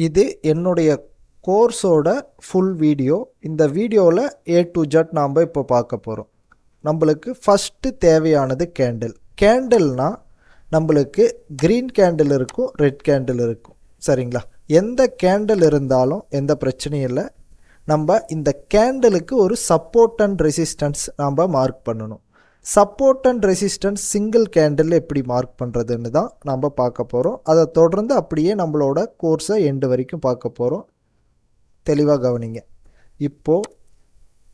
இது என்னுடைய கோர்ஸோட full video. இந்த வீடியோவில் A to Z நாம் இப்போ பார்க்க போகிறோம். நம்மளுக்கு ஃபஸ்ட்டு தேவையானது கேண்டில். கேண்டில்னால் நம்மளுக்கு க்ரீன் கேண்டில் இருக்கும், ரெட் கேண்டில் இருக்கும். சரிங்களா? எந்த கேண்டில் இருந்தாலும் எந்த பிரச்சனையும் இல்லை. நம்ம இந்த கேண்டிலுக்கு ஒரு சப்போர்ட் அண்ட் ரெசிஸ்டன்ஸ் நாம் மார்க் பண்ணணும். Support and resistance single candle எப்படி மார்க் பண்ணுறதுன்னு தான் நம்ம பார்க்க போகிறோம். அதை தொடர்ந்து அப்படியே நம்மளோட கோர்ஸை எண்டு வரைக்கும் பார்க்க போகிறோம். தெளிவாக கவனிங்க. இப்போது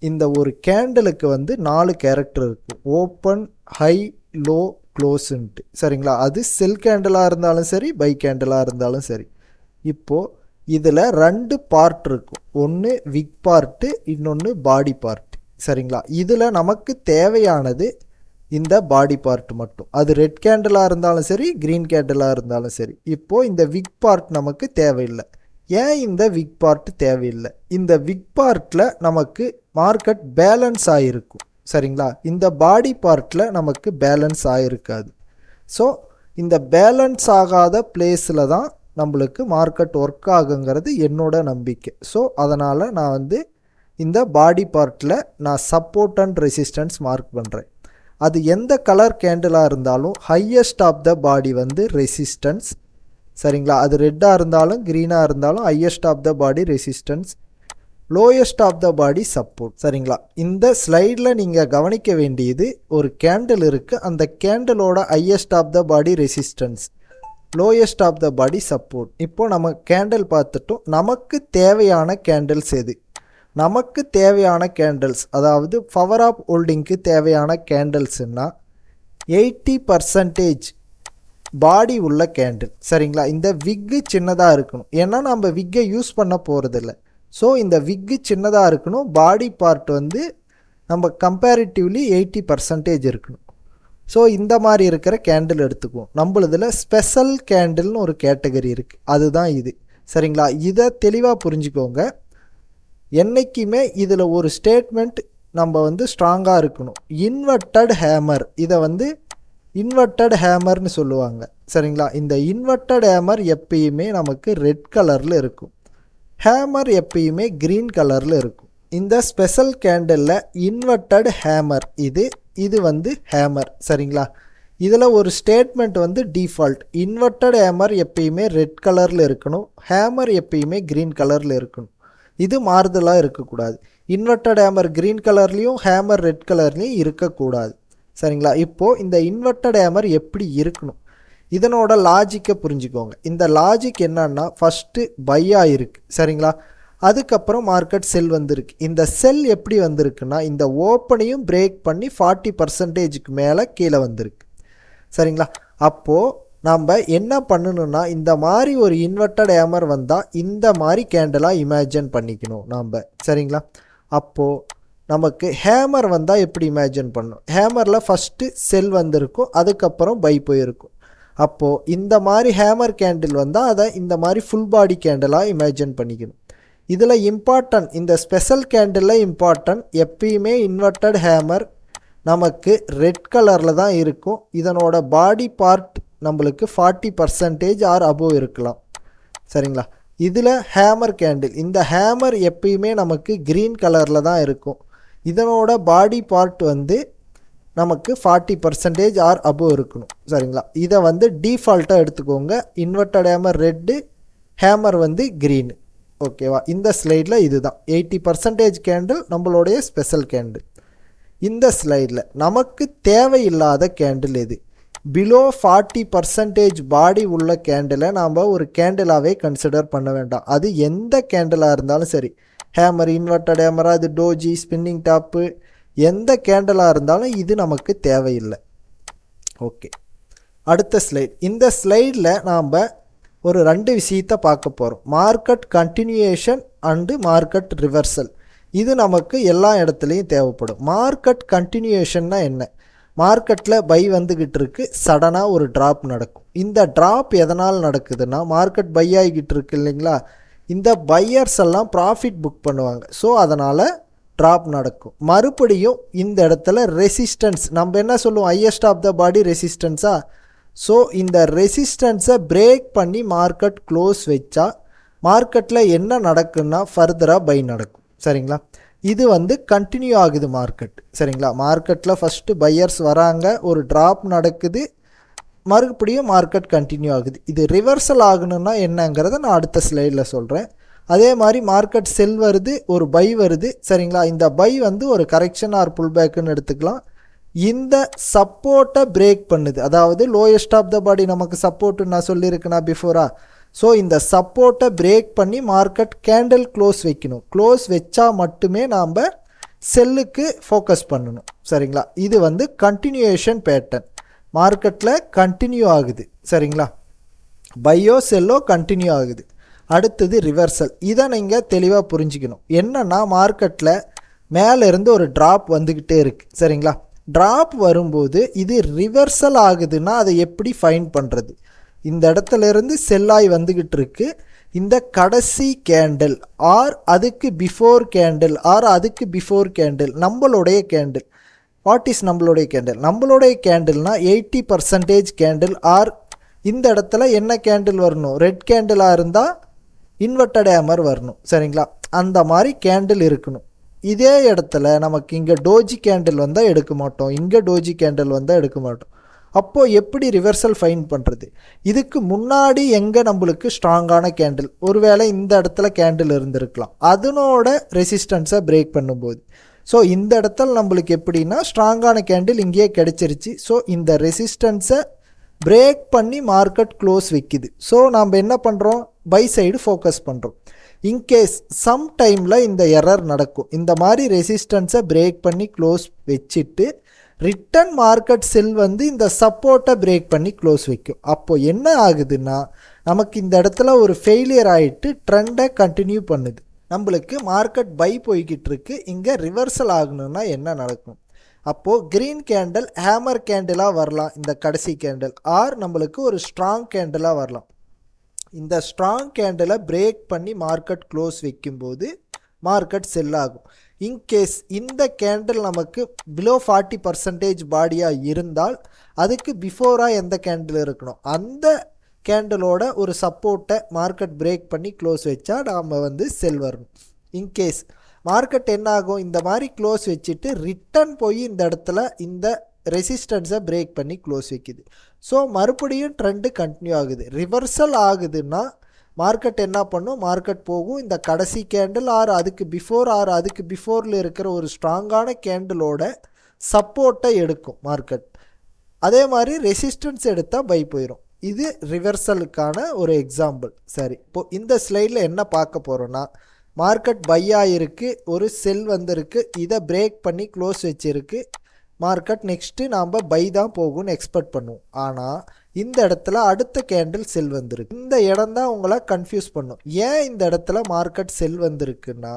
இந்த ஒரு கேண்டிலுக்கு 4 கேரக்டர் இருக்குது. ஓப்பன், ஹை, லோ, க்ளோஸுன்ட்டு. சரிங்களா? அது செல் கேண்டிலாக இருந்தாலும் சரி, பை கேண்டிலாக இருந்தாலும் சரி. இப்போது இதில் 2 பார்ட் இருக்கும். ஒன்று விக் பார்ட்டு, இன்னொன்று பாடி பார்ட். சரிங்களா? இதில் நமக்கு தேவையானது இந்த பாடி பார்ட் மட்டும். அது ரெட் கேண்டிலாக இருந்தாலும் சரி, க்ரீன் கேண்டிலாக இருந்தாலும் சரி. இப்போது இந்த விக் பார்ட் நமக்கு தேவையில்லை. ஏன் இந்த விக் பார்ட் தேவையில்லை? இந்த விக் பார்ட்டில் நமக்கு மார்க்கெட் பேலன்ஸ் ஆகிருக்கும். சரிங்களா? இந்த பாடி பார்ட்டில் நமக்கு பேலன்ஸ் ஆகிருக்காது. ஸோ இந்த பேலன்ஸ் ஆகாத பிளேஸில் தான் நம்மளுக்கு மார்க்கெட் ஒர்க் ஆகுங்கிறது என்னோட நம்பிக்கை. ஸோ அதனால் நான் இந்த பாடி பார்ட்டில் நான் சப்போர்ட் அண்ட் ரெசிஸ்டன்ஸ் மார்க் பண்ணுறேன். அது எந்த கலர் கேண்டிலாக இருந்தாலும் highest of the body resistance. சரிங்களா? அது ரெட்டாக இருந்தாலும் க்ரீனாக இருந்தாலும் highest of the body resistance, lowest of the body support. சரிங்களா? இந்த ஸ்லைடில் நீங்கள் கவனிக்க வேண்டியது, ஒரு கேண்டில் இருக்குது, அந்த கேண்டிலோட highest of the body resistance, lowest of the body support. இப்போது நம்ம கேண்டில் பார்த்துட்டோம். நமக்கு தேவையான கேண்டில்ஸ் எது? நமக்கு தேவையான கேண்டில்ஸ், அதாவது பவர் ஆஃப் ஹோல்டிங்க்கு தேவையான கேண்டில்ஸ்னால் 80% பாடி உள்ள கேண்டில். சரிங்களா? இந்த விக்கு சின்னதாக இருக்கணும். ஏன்னா நம்ம விக்கை யூஸ் பண்ண போகிறதில்ல. ஸோ இந்த விக்கு சின்னதாக இருக்கணும். பாடி பார்ட் நம்ம கம்பேரிட்டிவ்லி 80% இருக்கணும். ஸோ இந்த மாதிரி இருக்கிற கேண்டில் எடுத்துக்குவோம். நம்மளதில் ஸ்பெஷல் கேண்டில்னு ஒரு கேட்டகரி இருக்குது. அதுதான் இது. சரிங்களா? இதை தெளிவாக புரிஞ்சுக்கோங்க. என்றைக்குமே இதில் ஒரு ஸ்டேட்மெண்ட் நம்ம ஸ்ட்ராங்காக இருக்கணும். இன்வெர்ட்டட் ஹேமர், இதை இன்வெர்ட்டட் ஹேமர்னு சொல்லுவாங்க. சரிங்களா? இந்த இன்வெர்ட்டட் ஹேமர் எப்பயுமே நமக்கு ரெட் கலரில் இருக்கும். ஹேமர் எப்பயுமே க்ரீன் கலரில் இருக்கும். இந்த ஸ்பெஷல் கேண்டிலில் இன்வெர்ட்டட் ஹேமர் இது ஹேமர். சரிங்களா? இதில் ஒரு ஸ்டேட்மெண்ட் டிஃபால்ட். இன்வெர்ட்டட் ஹேமர் எப்பயுமே ரெட் கலரில் இருக்கணும், ஹேமர் எப்பயுமே க்ரீன் கலரில் இருக்கணும். இது மாறுதலாக இருக்கக்கூடாது. இன்வெர்ட்டட் ஹேமர் க்ரீன் கலர்லேயும் ஹேமர் ரெட் கலர்லேயும் இருக்கக்கூடாது. சரிங்களா? இப்போது இந்த இன்வெர்ட்டட் ஹேமர் எப்படி இருக்கணும், இதனோட லாஜிக்கை புரிஞ்சுக்கோங்க. இந்த லாஜிக் என்னன்னா, ஃபஸ்ட்டு பையாக இருக்குது. சரிங்களா? அதுக்கப்புறம் மார்க்கெட் செல் வந்திருக்கு. இந்த செல் எப்படி வந்திருக்குன்னா, இந்த ஓப்பனையும் பிரேக் பண்ணி 40%க்கு மேலே கீழே வந்திருக்கு. சரிங்களா? அப்போது நம்ம என்ன பண்ணணும்னா, இந்த மாதிரி ஒரு இன்வெர்ட்டட் ஹேமர் வந்தால் இந்த மாதிரி கேண்டலாக இமேஜின் பண்ணிக்கணும் நம்ம. சரிங்களா? அப்போது நமக்கு ஹேமர் வந்தால் எப்படி இமேஜின் பண்ணணும்? ஹேமரில் ஃபஸ்ட்டு செல் வந்திருக்கும், அதுக்கப்புறம் பை போயிருக்கும். அப்போது இந்த மாதிரி ஹேமர் கேண்டில் வந்தால் அதை இந்த மாதிரி ஃபுல் பாடி கேண்டலாக இமேஜின் பண்ணிக்கணும். இதில் இம்பார்ட்டன்ட், இந்த ஸ்பெஷல் கேண்டிலில் இம்பார்ட்டன்ட், எப்பயுமே இன்வெர்ட்டட் ஹேமர் நமக்கு ரெட் கலரில் தான் இருக்கும். இதனோட பாடி பார்ட் நம்மளுக்கு 40% ஆர் அபோவ் இருக்கலாம். சரிங்களா? இதில் ஹேமர் கேண்டில், இந்த ஹேமர் எப்பயுமே நமக்கு க்ரீன் கலரில் தான் இருக்கும். இதனோட பாடி பார்ட் நமக்கு 40% ஆர் அபோவ் இருக்கணும். சரிங்களா? இதை டிஃபால்ட்டாக எடுத்துக்கோங்க. Inverted hammer red, hammer green. ஓகேவா? இந்த ஸ்லைடில் இதுதான் 80% கேண்டில் நம்மளுடைய ஸ்பெஷல் கேண்டில். இந்த ஸ்லைடில் நமக்கு தேவையில்லாத கேண்டில் எது? பிலோ 40% பாடி உள்ள கேண்டிலை நாம் ஒரு கேண்டிலாகவே கன்சிடர் பண்ண வேண்டாம். அது எந்த கேண்டிலாக இருந்தாலும் சரி, ஹேமர், இன்வெர்ட்டட் ஹேமரா, அது டோஜி, ஸ்பின்னிங் டாப்பு, எந்த கேண்டிலாக இருந்தாலும் இது நமக்கு தேவையில்லை. ஓகே, அடுத்த ஸ்லைட். இந்த ஸ்லைடில் நாம் ஒரு 2 விஷயத்தை பார்க்க போகிறோம். Market continuation and market reversal. இது நமக்கு எல்லா இடத்துலையும் தேவைப்படும். மார்க்கெட் கண்டினியூஷன்னா என்ன? மார்க்கெட்டில் பை வந்துக்கிட்டு இருக்கு, சடனாக ஒரு ட்ராப் நடக்கும். இந்த ட்ராப் எதனால் நடக்குதுன்னா, மார்க்கெட் பை ஆகிக்கிட்டு இருக்கு இல்லைங்களா, இந்த பையர்ஸ் எல்லாம் ப்ராஃபிட் புக் பண்ணுவாங்க. ஸோ அதனால் ட்ராப் நடக்கும். மறுபடியும் இந்த இடத்துல ரெசிஸ்டன்ஸ், நம்ம என்ன சொல்லுவோம், ஹையஸ்ட் ஆஃப் த பாடி ரெசிஸ்டன்ஸா. ஸோ இந்த ரெசிஸ்டன்ஸை பிரேக் பண்ணி மார்க்கெட் க்ளோஸ் வச்சா மார்க்கெட்டில் என்ன நடக்குன்னா ஃபர்தராக பை நடக்கும். சரிங்களா, இது வந்து கண்டினியூ ஆகுது மார்க்கெட். சரிங்களா, மார்க்கெட்டில் ஃபஸ்ட்டு பையர்ஸ் வராங்க, ஒரு ட்ராப் நடக்குது, மறுபடியும் மார்க்கெட் கண்டினியூ ஆகுது. இது ரிவர்சல் ஆகணும்னா என்னங்கிறத நான் அடுத்த ஸ்லைடில் சொல்கிறேன். அதே மாதிரி மார்க்கெட் செல் வருது, ஒரு பை வருது. சரிங்களா, இந்த பை வந்து ஒரு கரெக்ஷன் ஆர் புல் பேக்குன்னு எடுத்துக்கலாம். இந்த சப்போர்ட்டை பிரேக் பண்ணுது, அதாவது லோயஸ்ட் ஆஃப் த பாடி நமக்கு சப்போர்ட்டு நான் சொல்லியிருக்கேனா பிஃபோரா. ஸோ இந்த சப்போர்ட்டை பிரேக் பண்ணி மார்க்கெட் கேண்டில் க்ளோஸ் வைக்கணும். க்ளோஸ் வச்சா மட்டுமே நாம் செல்லுக்கு ஃபோக்கஸ் பண்ணணும். சரிங்களா, இது வந்து கண்டினியூஷன் பேட்டர்ன், மார்க்கெட்டில் கண்டினியூ ஆகுது. சரிங்களா, பையோ செல்லோ கண்டினியூ ஆகுது. அடுத்தது ரிவர்சல். இதை நீங்கள் தெளிவாக புரிஞ்சுக்கணும். என்னென்னா மார்க்கெட்டில் மேலேருந்து ஒரு ட்ராப் வந்துக்கிட்டே இருக்குது. சரிங்களா, ட்ராப் வரும்போது இது ரிவர்சல் ஆகுதுன்னா அதை எப்படி ஃபைண்ட் பண்ணுறது? இந்த இடத்துல இருந்து செல்லாய் வந்துக்கிட்டு இருக்கு, இந்த கடைசி கேண்டில் ஆர் அதுக்கு பிஃபோர் கேண்டில் ஆர் அதுக்கு பிஃபோர் கேண்டில் நம்மளுடைய கேண்டில். வாட் இஸ் நம்மளுடைய கேண்டில்? நம்மளுடைய கேண்டில்னா 80% கேண்டில் ஆர் இந்த இடத்துல என்ன கேண்டில் வரணும்? ரெட் கேண்டிலாக இருந்தால் இன்வெர்டட் ஹேமர் வரணும். சரிங்களா, அந்த மாதிரி கேண்டில் இருக்கணும். இதே இடத்துல நமக்கு இங்கே டோஜி கேண்டில் வந்தால் எடுக்க மாட்டோம், இங்கே டோஜி கேண்டில் வந்தால் எடுக்க மாட்டோம். அப்போது எப்படி ரிவர்சல் ஃபைன் பண்ணுறது? இதுக்கு முன்னாடி எங்கே நம்மளுக்கு ஸ்ட்ராங்கான கேண்டில், ஒருவேளை இந்த இடத்துல கேண்டில் இருந்திருக்கலாம், அதனோட ரெசிஸ்டன்ஸை பிரேக் பண்ணும்போது. ஸோ இந்த இடத்துல நம்மளுக்கு எப்படின்னா ஸ்ட்ராங்கான கேண்டில் இங்கேயே கிடச்சிருச்சு. ஸோ இந்த ரெசிஸ்டன்ஸை பிரேக் பண்ணி மார்க்கெட் க்ளோஸ் வைக்குது. ஸோ நாம் என்ன பண்ணுறோம்? பை சைடு ஃபோக்கஸ் பண்ணுறோம். இன்கேஸ் சம் டைமில் இந்த எரர் நடக்கும். இந்த மாதிரி ரெசிஸ்டன்ஸை பிரேக் பண்ணி க்ளோஸ் வச்சுட்டு ரிட்டன் மார்க்கெட் செல் வந்து இந்த சப்போர்ட்டை பிரேக் பண்ணி க்ளோஸ் வைக்கும். அப்போது என்ன ஆகுதுன்னா நமக்கு இந்த இடத்துல ஒரு ஃபெயிலியர் ஆகிட்டு ட்ரெண்டை கண்டினியூ பண்ணுது. நம்மளுக்கு மார்க்கெட் பை போய்கிட்டு இருக்கு, இங்கே ரிவர்சல் ஆகணும்னா என்ன நடக்கும்? அப்போது க்ரீன் கேண்டில் ஹேமர் கேண்டிலாக வரலாம், இந்த கடைசி கேண்டில், ஆர் நம்மளுக்கு ஒரு ஸ்ட்ராங் கேண்டிலாக வரலாம். இந்த ஸ்ட்ராங் கேண்டிலை பிரேக் பண்ணி மார்க்கெட் க்ளோஸ் வைக்கும்போது மார்க்கெட் செல் ஆகும். இன்கேஸ் இந்த கேண்டில் நமக்கு பிலோ 40% பாடியாக இருந்தால் அதுக்கு பிஃபோராக எந்த கேண்டில் இருக்கணும், அந்த கேண்டிலோட ஒரு சப்போர்ட்டை மார்க்கெட் பிரேக் பண்ணி க்ளோஸ் வச்சா நாம் வந்து செல் வரணும். இன்கேஸ் மார்க்கெட் என்ன ஆகும்? இந்த மாதிரி க்ளோஸ் வச்சுட்டு ரிட்டன் போய் இந்த இடத்துல இந்த ரெசிஸ்டன்ஸை பிரேக் பண்ணி க்ளோஸ் வைக்குது. ஸோ மறுபடியும் ட்ரெண்டு கண்டினியூ ஆகுது. ரிவர்சல் ஆகுதுன்னா மார்க்கெட் என்ன பண்ணும்? மார்க்கெட் போகும், இந்த கடைசி கேண்டில் ஆர் அதுக்கு பிஃபோர் ஆர் அதுக்கு பிஃபோரில் இருக்கிற ஒரு ஸ்ட்ராங்கான கேண்டிலோட சப்போர்ட்டை எடுக்கும் மார்க்கெட். அதே மாதிரி ரெசிஸ்டன்ஸ் எடுத்தால் பை போயிடும். இது ரிவர்சலுக்கான ஒரு எக்ஸாம்பிள். சரி, இப்போது இந்த ஸ்லைடில் என்ன பார்க்க போகிறோன்னா, மார்க்கெட் பையாக இருக்குது, ஒரு செல் வந்திருக்கு, இதை பிரேக் பண்ணி க்ளோஸ் வச்சுருக்கு மார்க்கெட். நெக்ஸ்ட்டு நாம் பை தான் போகும்னு எக்ஸ்பெக்ட் பண்ணுவோம். ஆனால் இந்த இடத்துல அடுத்த கேண்டில் செல் வந்திருக்கு. இந்த இடம் தான் உங்களை கன்ஃபியூஸ் பண்ணும். ஏன் இந்த இடத்துல மார்க்கெட் செல் வந்திருக்குன்னா,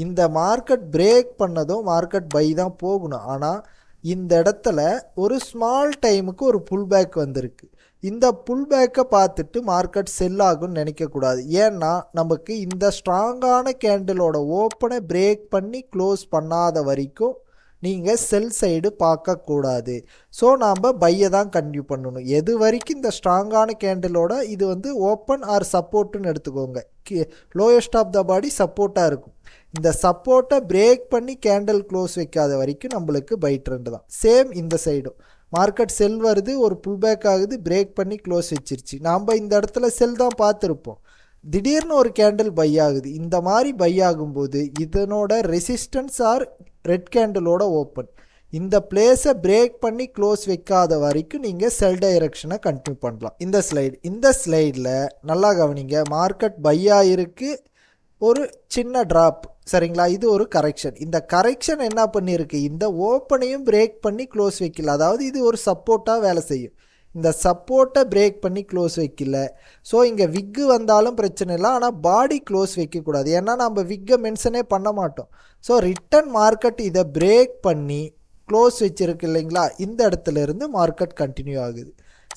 இந்த மார்க்கெட் பிரேக் பண்ணதும் மார்க்கெட் பை தான் போகணும். ஆனால் இந்த இடத்துல ஒரு ஸ்மால் டைமுக்கு ஒரு புல் பேக் வந்திருக்கு. இந்த புல் பேக்கை பார்த்துட்டு மார்க்கெட் செல் ஆகும்னு நினைக்கக்கூடாது. ஏன்னா நமக்கு இந்த ஸ்ட்ராங்கான கேண்டிலோட ஓப்பனை பிரேக் பண்ணி க்ளோஸ் பண்ணாத வரைக்கும் நீங்கள் செல் சைடு பார்க்கக்கூடாது. ஸோ நாம் பையை தான் கண்டினியூ பண்ணணும். எது வரைக்கும் இந்த ஸ்ட்ராங்கான கேண்டிலோட இது வந்து ஓப்பன் ஆர் சப்போர்ட்டுன்னு எடுத்துக்கோங்க, லோயஸ்ட் ஆஃப் த பாடி சப்போர்ட்டாக இருக்கும். இந்த சப்போர்ட்டை பிரேக் பண்ணி கேண்டில் க்ளோஸ் வைக்காத வரைக்கும் நம்மளுக்கு பை ட்ரெண்ட் தான். சேம் இந்த சைடும் மார்க்கெட் செல் வருது, ஒரு புல் பேக் ஆகுது, பிரேக் பண்ணி க்ளோஸ் வச்சிருச்சு. நாம் இந்த இடத்துல செல் தான் பார்த்துருப்போம். திடீர்னு ஒரு கேண்டில் பை ஆகுது. இந்த மாதிரி பை ஆகும்போது இதனோட ரெசிஸ்டன்ஸ் ஆர் ரெட் கேண்டிலோட ஓப்பன், இந்த பிளேஸை பிரேக் பண்ணி க்ளோஸ் வைக்காத வரைக்கும் நீங்கள் செல் டைரக்ஷனை கண்டினியூ பண்ணலாம். இந்த ஸ்லைடில் நல்லா கவனிங்க. மார்க்கெட் பையாக இருக்குது, ஒரு சின்ன ட்ராப். சரிங்களா, இது ஒரு கரெக்ஷன். இந்த கரெக்ஷன் என்ன பண்ணியிருக்கு? இந்த ஓப்பனையும் பிரேக் பண்ணி க்ளோஸ் வைக்கல. அதாவது இது ஒரு சப்போர்ட்டாக வேலை செய்யும். இந்த சப்போர்ட்டை பிரேக் பண்ணி க்ளோஸ் வைக்கல. ஸோ இங்கே விக்கு வந்தாலும் பிரச்சனை இல்லை, ஆனால் பாடி க்ளோஸ் வைக்கக்கூடாது. ஏன்னா நம்ம விக்கை மென்ஷனே பண்ண மாட்டோம். ஸோ ரிட்டன் மார்க்கெட் இதை பிரேக் பண்ணி க்ளோஸ் வச்சுருக்கு இல்லைங்களா, இந்த இடத்துல இருந்து மார்க்கெட் கண்டினியூ ஆகுது.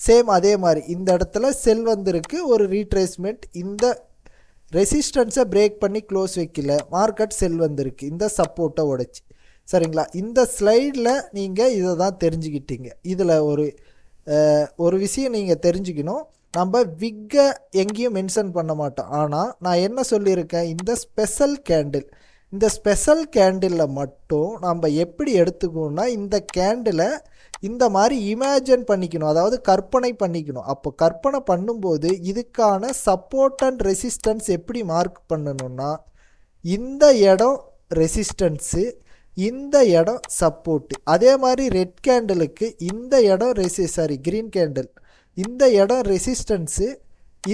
சேம் அதே மாதிரி இந்த இடத்துல செல் வந்திருக்கு, ஒரு ரீட்ரேஸ்மெண்ட், இந்த ரெசிஸ்டன்ஸை பிரேக் பண்ணி க்ளோஸ் வைக்கல, மார்க்கெட் செல் வந்திருக்கு, இந்த சப்போர்ட்டை உடைச்சி. சரிங்களா, இந்த ஸ்லைடில் நீங்கள் இதை தான் தெரிஞ்சுக்கிட்டீங்க. இதில் ஒரு விஷயம் நீங்கள் தெரிஞ்சுக்கணும். நம்ம விக்கை எங்கேயும் மென்ஷன் பண்ண மாட்டோம். ஆனால் நான் என்ன சொல்லியிருக்கேன், இந்த ஸ்பெஷல் கேண்டிலில் மட்டும் நம்ம எப்படி எடுத்துக்கணும்னா, இந்த கேண்டிலை இந்த மாதிரி இமேஜின் பண்ணிக்கணும், அதாவது கற்பனை பண்ணிக்கணும். அப்போ கற்பனை பண்ணும்போது இதுக்கான சப்போர்ட் அண்ட் ரெசிஸ்டன்ஸ் எப்படி மார்க் பண்ணணும்னா, இந்த இடம் ரெசிஸ்டன்ஸு, இந்த இடம் சப்போர்ட்டு. அதே மாதிரி ரெட் கேண்டிலுக்கு இந்த இடம் க்ரீன் கேண்டில் இந்த இடம் ரெசிஸ்டன்ஸு,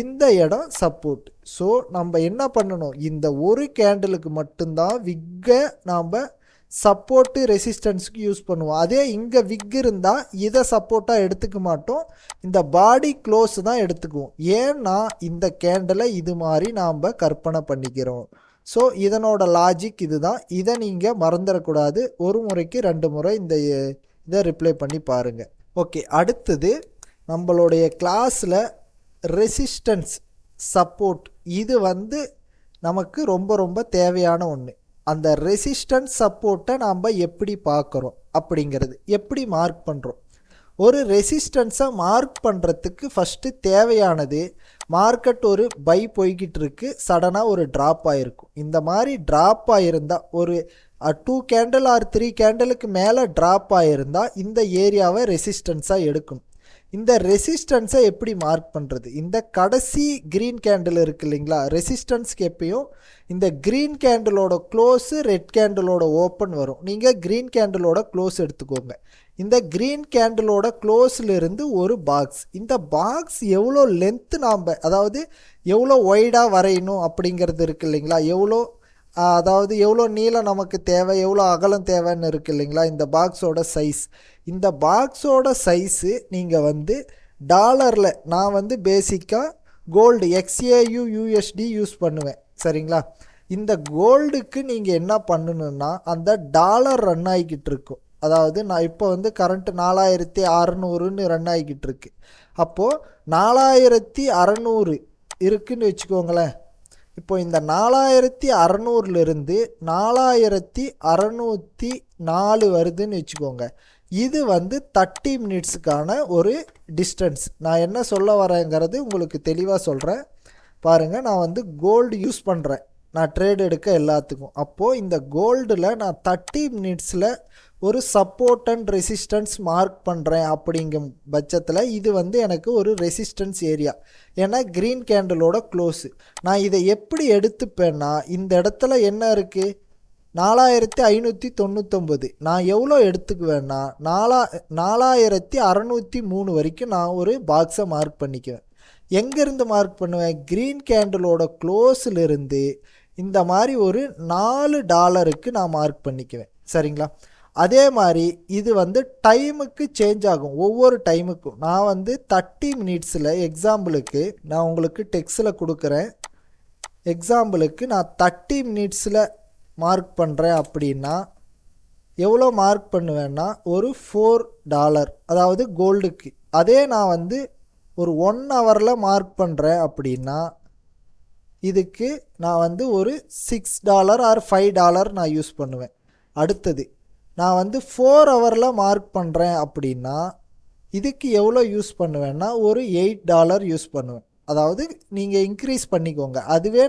இந்த இடம் சப்போர்ட். ஸோ நம்ம என்ன பண்ணணும், இந்த ஒரு கேண்டிலுக்கு மட்டும்தான் விக்கை நாம் சப்போர்ட்டு ரெசிஸ்டன்ஸுக்கு யூஸ் பண்ணுவோம். அதே இங்கே விக் இருந்தால் இதை சப்போர்ட்டாக எடுத்துக்க மாட்டோம், இந்த பாடி க்ளோஸ் தான் எடுத்துக்குவோம். ஏன்னா இந்த கேண்டிலை இது மாதிரி நாம் கற்பனை பண்ணிக்கிறோம். ஸோ இதனோட லாஜிக் இதுதான். இதை நீங்கள் மறந்துடக்கூடாது. ஒரு முறைக்கு 2 முறை இதை ரிப்ளை பண்ணி பாருங்கள். ஓகே, அடுத்தது நம்மளுடைய கிளாஸில் ரெசிஸ்டன்ஸ் சப்போர்ட் இது நமக்கு ரொம்ப ரொம்ப தேவையான ஒன்று. அந்த ரெசிஸ்டன்ஸ் சப்போர்ட்டை நாம் எப்படி பார்க்குறோம் அப்படிங்கிறது, எப்படி மார்க் பண்ணுறோம். ஒரு ரெசிஸ்டன்ஸை மார்க் பண்ணுறதுக்கு ஃபஸ்ட்டு தேவையானது, மார்க்கெட் ஒரு பை போய்கிட்டு இருக்கு, சடனாக ஒரு ட்ராப் ஆகிருக்கும். இந்த மாதிரி ட்ராப் ஆகிருந்தால் ஒரு 2 கேண்டில் ஆர் 3 கேண்டிலுக்கு மேலே ட்ராப் ஆகிருந்தால் இந்த ஏரியாவை ரெசிஸ்டன்ஸாக எடுக்கணும். இந்த ரெசிஸ்டன்ஸை எப்படி மார்க் பண்ணுறது, இந்த கடைசி க்ரீன் கேண்டில் இருக்குது இல்லைங்களா, ரெசிஸ்டன்ஸ்க்கு எப்பயும் இந்த க்ரீன் கேண்டிலோட க்ளோஸு ரெட் கேண்டிலோட ஓப்பன் வரும். நீங்கள் க்ரீன் கேண்டிலோட க்ளோஸ் எடுத்துக்கோங்க. இந்த க்ரீன் கேண்டிலோட க்ளோஸ்லேருந்து ஒரு பாக்ஸ், இந்த பாக்ஸ் எவ்வளோ லென்த்து நாம், அதாவது எவ்வளோ ஒய்டாக வரையணும் அப்படிங்கிறது இருக்குது இல்லைங்களா, அதாவது எவ்வளோ நீளம் நமக்கு தேவை, எவ்வளோ அகலம் தேவைன்னு இருக்குது இல்லைங்களா, இந்த பாக்ஸோட சைஸ். இந்த பாக்ஸோட சைஸு நீங்கள் டாலரில், நான் பேசிக்காக கோல்டு XAU USD யூஸ் பண்ணுவேன், சரிங்களா. இந்த கோல்டுக்கு நீங்கள் என்ன பண்ணணுன்னா, அந்த டாலர் ரன் ஆகிக்கிட்டு இருக்கும். அதாவது நான் இப்போ கரண்ட்டு 4600ன்னு ரன் ஆகிக்கிட்டு இருக்கு. அப்போது 4600 இருக்குதுன்னு வச்சுக்கோங்களேன். இப்போ இந்த 4600லேருந்து 4604 வருதுன்னு வச்சுக்கோங்க. இது 30 மினிட்ஸுக்கான ஒரு டிஸ்டன்ஸ். நான் என்ன சொல்ல வரேங்கிறது உங்களுக்கு தெளிவாக சொல்கிறேன் பாருங்கள். நான் கோல்டு யூஸ் பண்ணுறேன், நான் ட்ரேட் எடுக்க எல்லாத்துக்கும். அப்போது இந்த கோல்டில் நான் 30 மினிட்ஸில் ஒரு சப்போர்ட் அண்ட் ரெசிஸ்டன்ஸ் மார்க் பண்ணுறேன். அப்படிங்கும் பட்சத்தில் இது எனக்கு ஒரு ரெசிஸ்டன்ஸ் ஏரியா, ஏன்னா க்ரீன் கேண்டிலோட க்ளோஸு. நான் இதை எப்படி எடுத்துப்பேன்னா, இந்த இடத்துல என்ன இருக்குது, 4599. நான் எவ்வளோ எடுத்துக்குவேன்னா 4603 வரைக்கும் நான் ஒரு பாக்ஸை மார்க் பண்ணிக்குவேன். எங்கேருந்து மார்க் பண்ணுவேன், க்ரீன் கேண்டிலோட க்ளோஸிலிருந்து இந்த மாதிரி ஒரு $4 நான் மார்க் பண்ணிக்குவேன், சரிங்களா. அதே மாதிரி இது டைமுக்கு சேஞ்ச் ஆகும், ஒவ்வொரு டைமுக்கும். நான் 30 மினிட்ஸில் எக்ஸாம்பிளுக்கு நான் உங்களுக்கு டெக்ஸ்டில் கொடுக்குறேன். எக்ஸாம்பிளுக்கு நான் 30 மினிட்ஸில் மார்க் பண்ணுறேன் அப்படின்னா எவ்வளோ மார்க் பண்ணுவேன்னா ஒரு $4, அதாவது கோல்டுக்கு. அதே நான் ஒரு 1 ஹவரில் மார்க் பண்ணுறேன் அப்படின்னா இதுக்கு நான் ஒரு $6 ஆர் $5 நான் யூஸ் பண்ணுவேன். அடுத்தது நான் 4 ஹவரில் மார்க் பண்ணுறேன் அப்படின்னா இதுக்கு எவ்வளோ யூஸ் பண்ணுவேன்னா ஒரு $8 யூஸ் பண்ணுவேன். அதாவது நீங்கள் இன்க்ரீஸ் பண்ணிக்கோங்க. அதுவே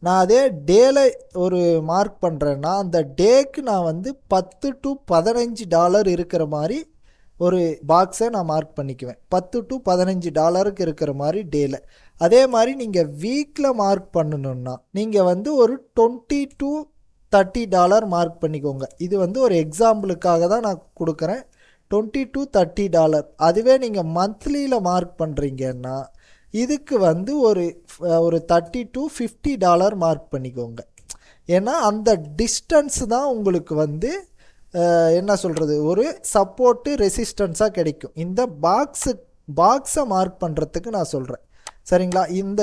நான் அதே டேல ஒரு மார்க் பண்ணுறேன்னா அந்த டேக்கு நான் $10 to $15 இருக்கிற மாதிரி ஒரு பாக்ஸை நான் மார்க் பண்ணிக்குவேன். $10 to $15 இருக்கிற மாதிரி டேல. அதே மாதிரி நீங்கள் வீக்கில் மார்க் பண்ணணுன்னா நீங்கள் ஒரு $20 to $30 மார்க் பண்ணிக்கோங்க. இது ஒரு எக்ஸாம்பிளுக்காக தான் நான் கொடுக்குறேன், $20 to $30. அதுவே நீங்கள் மந்த்லியில் மார்க் பண்ணுறீங்கன்னா இதுக்கு ஒரு $30 to $50 மார்க் பண்ணிக்கோங்க. ஏன்னா அந்த டிஸ்டன்ஸ் தான் உங்களுக்கு என்ன சொல்கிறது, ஒரு சப்போர்ட்டு ரெசிஸ்டன்ஸாக கிடைக்கும். இந்த பாக்ஸை மார்க் பண்ணுறதுக்கு நான் சொல்கிறேன், சரிங்களா.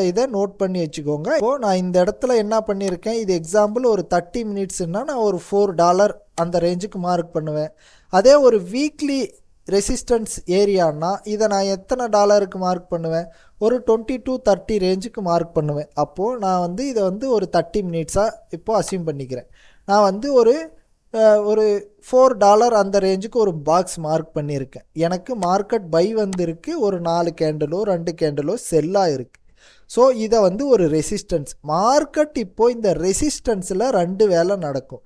இதை நோட் பண்ணி வச்சுக்கோங்க. இப்போது நான் இந்த இடத்துல என்ன பண்ணியிருக்கேன், இது எக்ஸாம்பிள் ஒரு 30 மினிட்ஸ்னால் நான் ஒரு $4 அந்த ரேஞ்சுக்கு மார்க் பண்ணுவேன். அதே ஒரு வீக்லி ரெசிஸ்டன்ஸ் ஏரியானா இதை நான் எத்தனை டாலருக்கு மார்க் பண்ணுவேன், ஒரு 20 to 30 ரேஞ்சுக்கு மார்க் பண்ணுவேன். அப்போது நான் இதை ஒரு 30 மினிட்ஸாக இப்போது அஸ்யூம் பண்ணிக்கிறேன். நான் ஒரு ஒரு $4 அந்த ரேஞ்சுக்கு ஒரு பாக்ஸ் மார்க் பண்ணியிருக்கேன். எனக்கு மார்க்கெட் பை வந்திருக்கு, ஒரு 4 கேண்டலோ 2 கேண்டலோ செல்லாக இருக்குது. ஸோ இதை வந்து ஒரு ரெசிஸ்டன்ஸ் மார்க்கெட். இப்போது இந்த ரெசிஸ்டன்ஸில் 2 வேலை நடக்கும்.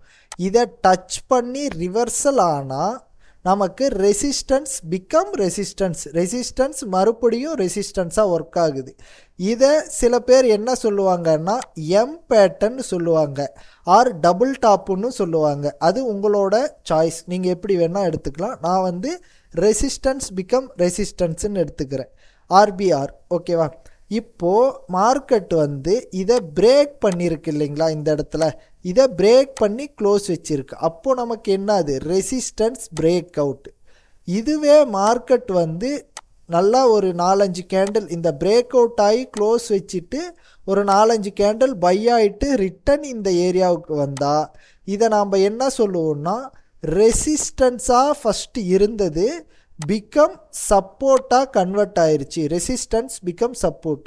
இதை டச் பண்ணி ரிவர்சல் ஆனால் நமக்கு ரெசிஸ்டன்ஸ் பிகம் ரெசிஸ்டன்ஸ் மறுபடியும் ரெசிஸ்டன்ஸாக ஒர்க் ஆகுது. இதை சில பேர் என்ன சொல்லுவாங்கன்னா எம் பேட்டர்ன் சொல்லுவாங்க, ஆர் டபுள் டாப்புன்னு சொல்லுவாங்க. அது உங்களோட சாய்ஸ், நீங்கள் எப்படி வேணால் எடுத்துக்கலாம். நான் வந்து ரெசிஸ்டன்ஸ் பிகம் ரெசிஸ்டன்ஸ்ன்னு எடுத்துக்கிறேன், ஆர்பிஆர். ஓகேவா? இப்போது மார்க்கெட் வந்து இதை பிரேக் பண்ணியிருக்கு இல்லைங்களா, இந்த இடத்துல இதை பிரேக் பண்ணி க்ளோஸ் வச்சுருக்கு. அப்போது நமக்கு என்னது, ரெசிஸ்டன்ஸ் பிரேக் அவுட். இதுவே மார்க்கெட் வந்து நல்லா ஒரு 4-5 கேண்டில் இந்த பிரேக் அவுட் ஆகி க்ளோஸ் வச்சுட்டு ஒரு 4-5 கேண்டில் பை ஆகிட்டு ரிட்டன் இந்த ஏரியாவுக்கு வந்தால் இதை நாம் என்ன சொல்லுவோம்னா, ரெசிஸ்டன்ஸாக ஃபஸ்ட்டு இருந்தது பிகம் சப்போர்ட்டாக கன்வெர்ட் ஆயிடுச்சு. Resistance become support.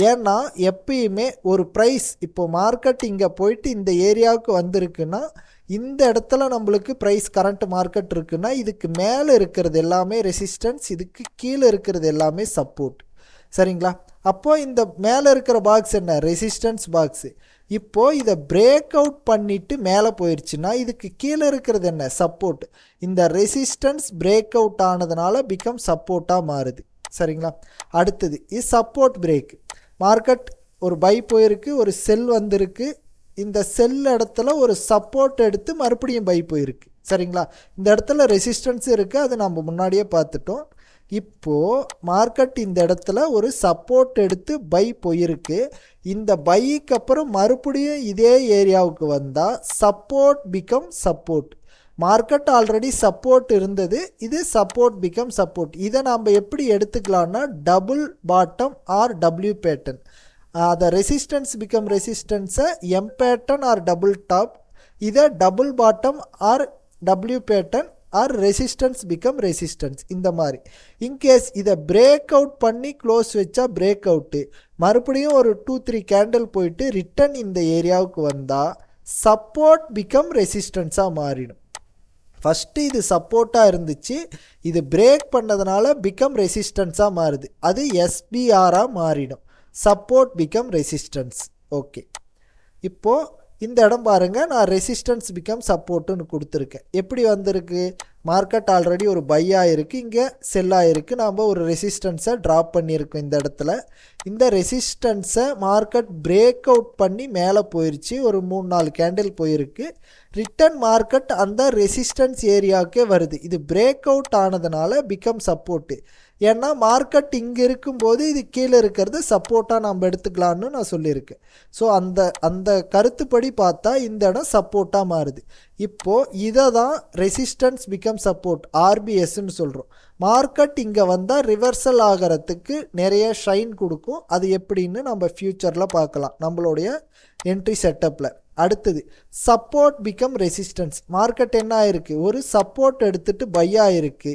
ஏன்னா எப்பயுமே ஒரு ப்ரைஸ், இப்போ மார்க்கெட் இங்கே போயிட்டு இந்த ஏரியாவுக்கு வந்திருக்குன்னா, இந்த இடத்துல நம்மளுக்கு ப்ரைஸ் கரண்ட் மார்க்கெட் இருக்குன்னா இதுக்கு மேலே இருக்கிறது எல்லாமே ரெசிஸ்டன்ஸ், இதுக்கு கீழே இருக்கிறது எல்லாமே சப்போர்ட். சரிங்களா? அப்போது இந்த மேலே இருக்கிற பாக்ஸ் என்ன, ரெசிஸ்டன்ஸ் பாக்ஸு. இப்போது இதை பிரேக் அவுட் பண்ணிவிட்டு மேலே போயிடுச்சுன்னா இதுக்கு கீழே இருக்கிறது என்ன, சப்போர்ட். இந்த ரெசிஸ்டன்ஸ் பிரேக் அவுட் ஆனதுனால பிகம் சப்போர்ட்டாக மாறுது. சரிங்களா? அடுத்தது இது சப்போர்ட் பிரேக். மார்க்கெட் ஒரு பை போயிருக்கு, ஒரு செல் வந்திருக்கு, இந்த செல் இடத்துல ஒரு சப்போர்ட் எடுத்து மறுபடியும் பை போயிருக்கு. சரிங்களா? இந்த இடத்துல ரெசிஸ்டன்ஸ் இருக்குது, அது நம்ம முன்னாடியே பார்த்துட்டோம். இப்போது மார்க்கெட் இந்த இடத்துல ஒரு சப்போர்ட் எடுத்து பை போயிருக்கு. இந்த பைக்கு அப்புறம் மறுபடியும் இதே ஏரியாவுக்கு வந்தால் support become support. Market already support இருந்தது, இது சப்போர்ட் பிகம் சப்போர்ட். இதை நாம் எப்படி எடுத்துக்கலாம்னா double bottom or W pattern. அதை ரெசிஸ்டன்ஸ் பிகம் ரெசிஸ்டன்ஸை M pattern or double top, இதை double bottom or W pattern or resistance become resistance. இந்த மாதிரி இன்கேஸ் இதை பிரேக் அவுட் பண்ணி க்ளோஸ் வச்சா பிரேக் அவுட்டு, மறுபடியும் ஒரு 2-3 கேண்டில் போயிட்டு ரிட்டன் இந்த ஏரியாவுக்கு வந்தால் சப்போர்ட் பிகம் ரெசிஸ்டன்ஸாக மாறிடும். ஃபஸ்ட்டு இது சப்போர்ட்டாக இருந்துச்சு, இது பிரேக் பண்ணதுனால பிகம் ரெசிஸ்டன்ஸாக மாறுது, அது எஸ்பிஆராக மாறிடும், சப்போர்ட் பிகம் ரெசிஸ்டன்ஸ். ஓகே, இப்போது இந்த இடம் பாருங்கள், நான் ரெசிஸ்டன்ஸ் பிகம் சப்போர்ட்டுன்னு கொடுத்துருக்கேன். எப்படி வந்திருக்கு, மார்க்கெட் ஆல்ரெடி ஒரு பை ஆகிருக்கு, இங்கே செல் ஆகிருக்கு, நாம் ஒரு ரெசிஸ்டன்ஸை ட்ராப் பண்ணியிருக்கோம். இந்த இடத்துல இந்த ரெசிஸ்டன்ஸை மார்க்கெட் பிரேக் அவுட் பண்ணி மேலே போயிடுச்சு, ஒரு 3-4 கேண்டில் போயிருக்கு. ரிட்டன் மார்க்கெட் அந்த ரெசிஸ்டன்ஸ் ஏரியாவுக்கே வருது. இது பிரேக் அவுட் ஆனதுனால பிகம் சப்போர்ட்டு. ஏன்னா மார்க்கெட் இங்கே இருக்கும்போது இது கீழே இருக்கிறது சப்போர்ட்டாக நம்ம எடுத்துக்கலான்னு நான் சொல்லியிருக்கேன். ஸோ அந்த கருத்துப்படி பார்த்தா இந்த இடம் சப்போர்ட்டாக மாறுது. இப்போது இதை தான் ரெசிஸ்டன்ஸ் பிகம் சப்போர்ட், ஆர்பிஎஸ்ன்னு சொல்கிறோம். மார்க்கெட் இங்கே வந்தால் ரிவர்சல் ஆகிறதுக்கு நிறைய ஷைன் கொடுக்கும். அது எப்படின்னு நம்ம ஃப்யூச்சரில் பார்க்கலாம் நம்மளுடைய என்ட்ரி செட்டப்பில். அடுத்தது சப்போர்ட் பிகம் ரெசிஸ்டன்ஸ். மார்க்கெட் என்ன ஆயிருக்கு, ஒரு சப்போர்ட் எடுத்துகிட்டு பை ஆகிருக்கு,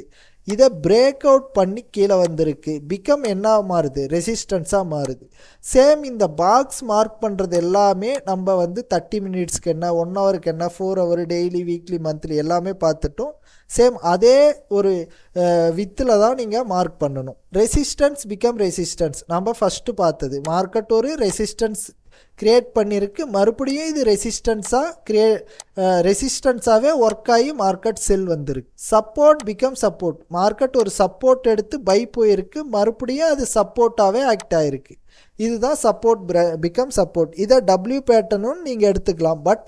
இதை பிரேக் அவுட் பண்ணி கீழே வந்திருக்கு, பிகம் என்ன மாறுது, ரெசிஸ்டன்ஸாக மாறுது. சேம் இந்த பாக்ஸ் மார்க் பண்ணுறது எல்லாமே நம்ம வந்து 30 மினிட்ஸ்க்கு என்ன, 1 ஹவருக்கு என்ன, 4 ஹவர், டெய்லி, வீக்லி, மந்த்லி எல்லாமே பார்த்துட்டோம். சேம் அதே ஒரு வித்தில் தான் நீங்கள் மார்க் பண்ணணும். ரெசிஸ்டன்ஸ் பிகம் ரெசிஸ்டன்ஸ் நம்ம ஃபஸ்ட்டு பார்த்தது. மார்க்கெட் ஒரு ரெசிஸ்டன்ஸ் கிரியேட் பண்ணியிருக்கு, மறுபடியும் இது ரெசிஸ்டன்ஸாகவே ஒர்க் ஆகி மார்க்கெட் செல் வந்திருக்கு. சப்போர்ட் பிகம் சப்போர்ட், மார்க்கெட் ஒரு சப்போர்ட் எடுத்து பை போயிருக்கு, மறுபடியும் அது சப்போர்ட்டாகவே ஆக்ட் ஆகிருக்கு. இதுதான் சப்போர்ட் பிகம் சப்போர்ட். இதை டபிள்யூ பேட்டர்னும் நீங்கள் எடுத்துக்கலாம். பட்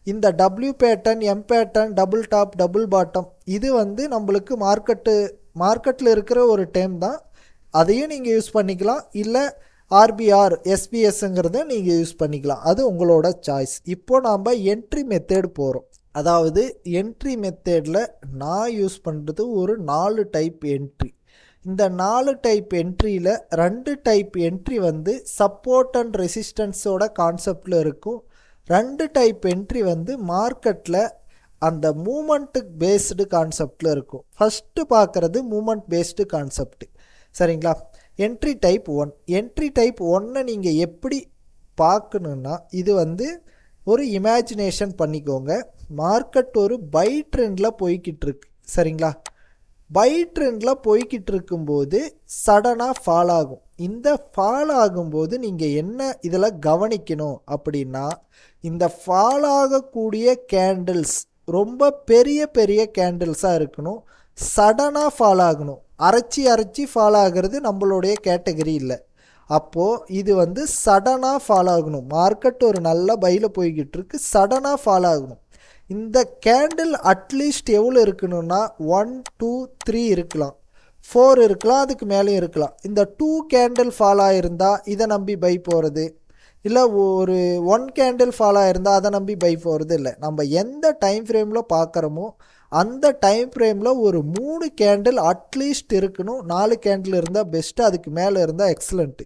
இந்த W pattern, M pattern, double top, double bottom இது வந்து நம்மளுக்கு மார்க்கெட்டில் இருக்கிற ஒரு டைம் தான். அதையும் நீங்கள் யூஸ் பண்ணிக்கலாம், இல்லை ஆர்பிஆர் எஸ்பிஎஸ்ங்கிறத நீங்கள் யூஸ் பண்ணிக்கலாம், அது உங்களோட சாய்ஸ். இப்போது நாம் என்ட்ரி மெத்தேடு போகிறோம். அதாவது என்ட்ரி மெத்தேடில் நான் யூஸ் பண்ணுறது ஒரு 4 டைப் என்ட்ரி. இந்த 4 டைப் என்ட்ரியில் 2 டைப் என்ட்ரி வந்து சப்போர்ட் அண்ட் ரெசிஸ்டன்ஸோட கான்செப்டில் இருக்கும். 2 டைப் என்ட்ரி வந்து மார்க்கெட்டில் அந்த மூமெண்ட்டு பேஸ்டு கான்செப்டில் இருக்கும். ஃபஸ்ட்டு பார்க்குறது மூமெண்ட் பேஸ்டு கான்செப்ட். சரிங்களா? Entry type 1. என்ட்ரி டைப் 1 நீங்கள் எப்படி பார்க்கணுன்னா, இது வந்து ஒரு இமேஜினேஷன் பண்ணிக்கோங்க. மார்க்கெட் ஒரு பை ட்ரெண்டில் போய்கிட்டு இருக்கு, சரிங்களா? பை ட்ரெண்டில் போய்கிட்டு இருக்கும்போது சடனாக ஃபால் ஆகும். இந்த ஃபால் ஆகும்போது நீங்கள் என்ன இதில் கவனிக்கணும் அப்படின்னா, இந்த ஃபால் ஆகக்கூடிய கேண்டில்ஸ் ரொம்ப பெரிய பெரிய கேண்டில்ஸாக இருக்கணும். சடனாக ஃபால் ஆகணும். அரைச்சி ஃபால் ஆகிறது நம்மளுடைய கேட்டகரி இல்லை. அப்போது இது வந்து சடனாக ஃபால் ஆகணும். மார்க்கெட் ஒரு நல்ல பையில் போய்கிட்டு இருக்கு, சடனாக ஃபால் ஆகணும். இந்த கேண்டில் அட்லீஸ்ட் எவ்வளோ இருக்கணும்னா 1 2 3 இருக்கலாம், 4 இருக்கலாம், அதுக்கு மேலேயும் இருக்கலாம். இந்த 2 கேண்டில் ஃபால் ஆகிருந்தால் இதை நம்பி பை போகிறது இல்லை, ஒரு 1 கேண்டில் ஃபால் ஆகிருந்தால் அதை நம்பி பை போகிறது இல்லை. நம்ம எந்த டைம் ஃப்ரேமில் பார்க்குறோமோ அந்த டைம் ஃப்ரேமில் ஒரு 3 கேண்டில் அட்லீஸ்ட் இருக்கணும். 4 கேண்டில் இருந்தால் பெஸ்ட்டு, அதுக்கு மேலே இருந்தால் எக்ஸலண்ட்டு.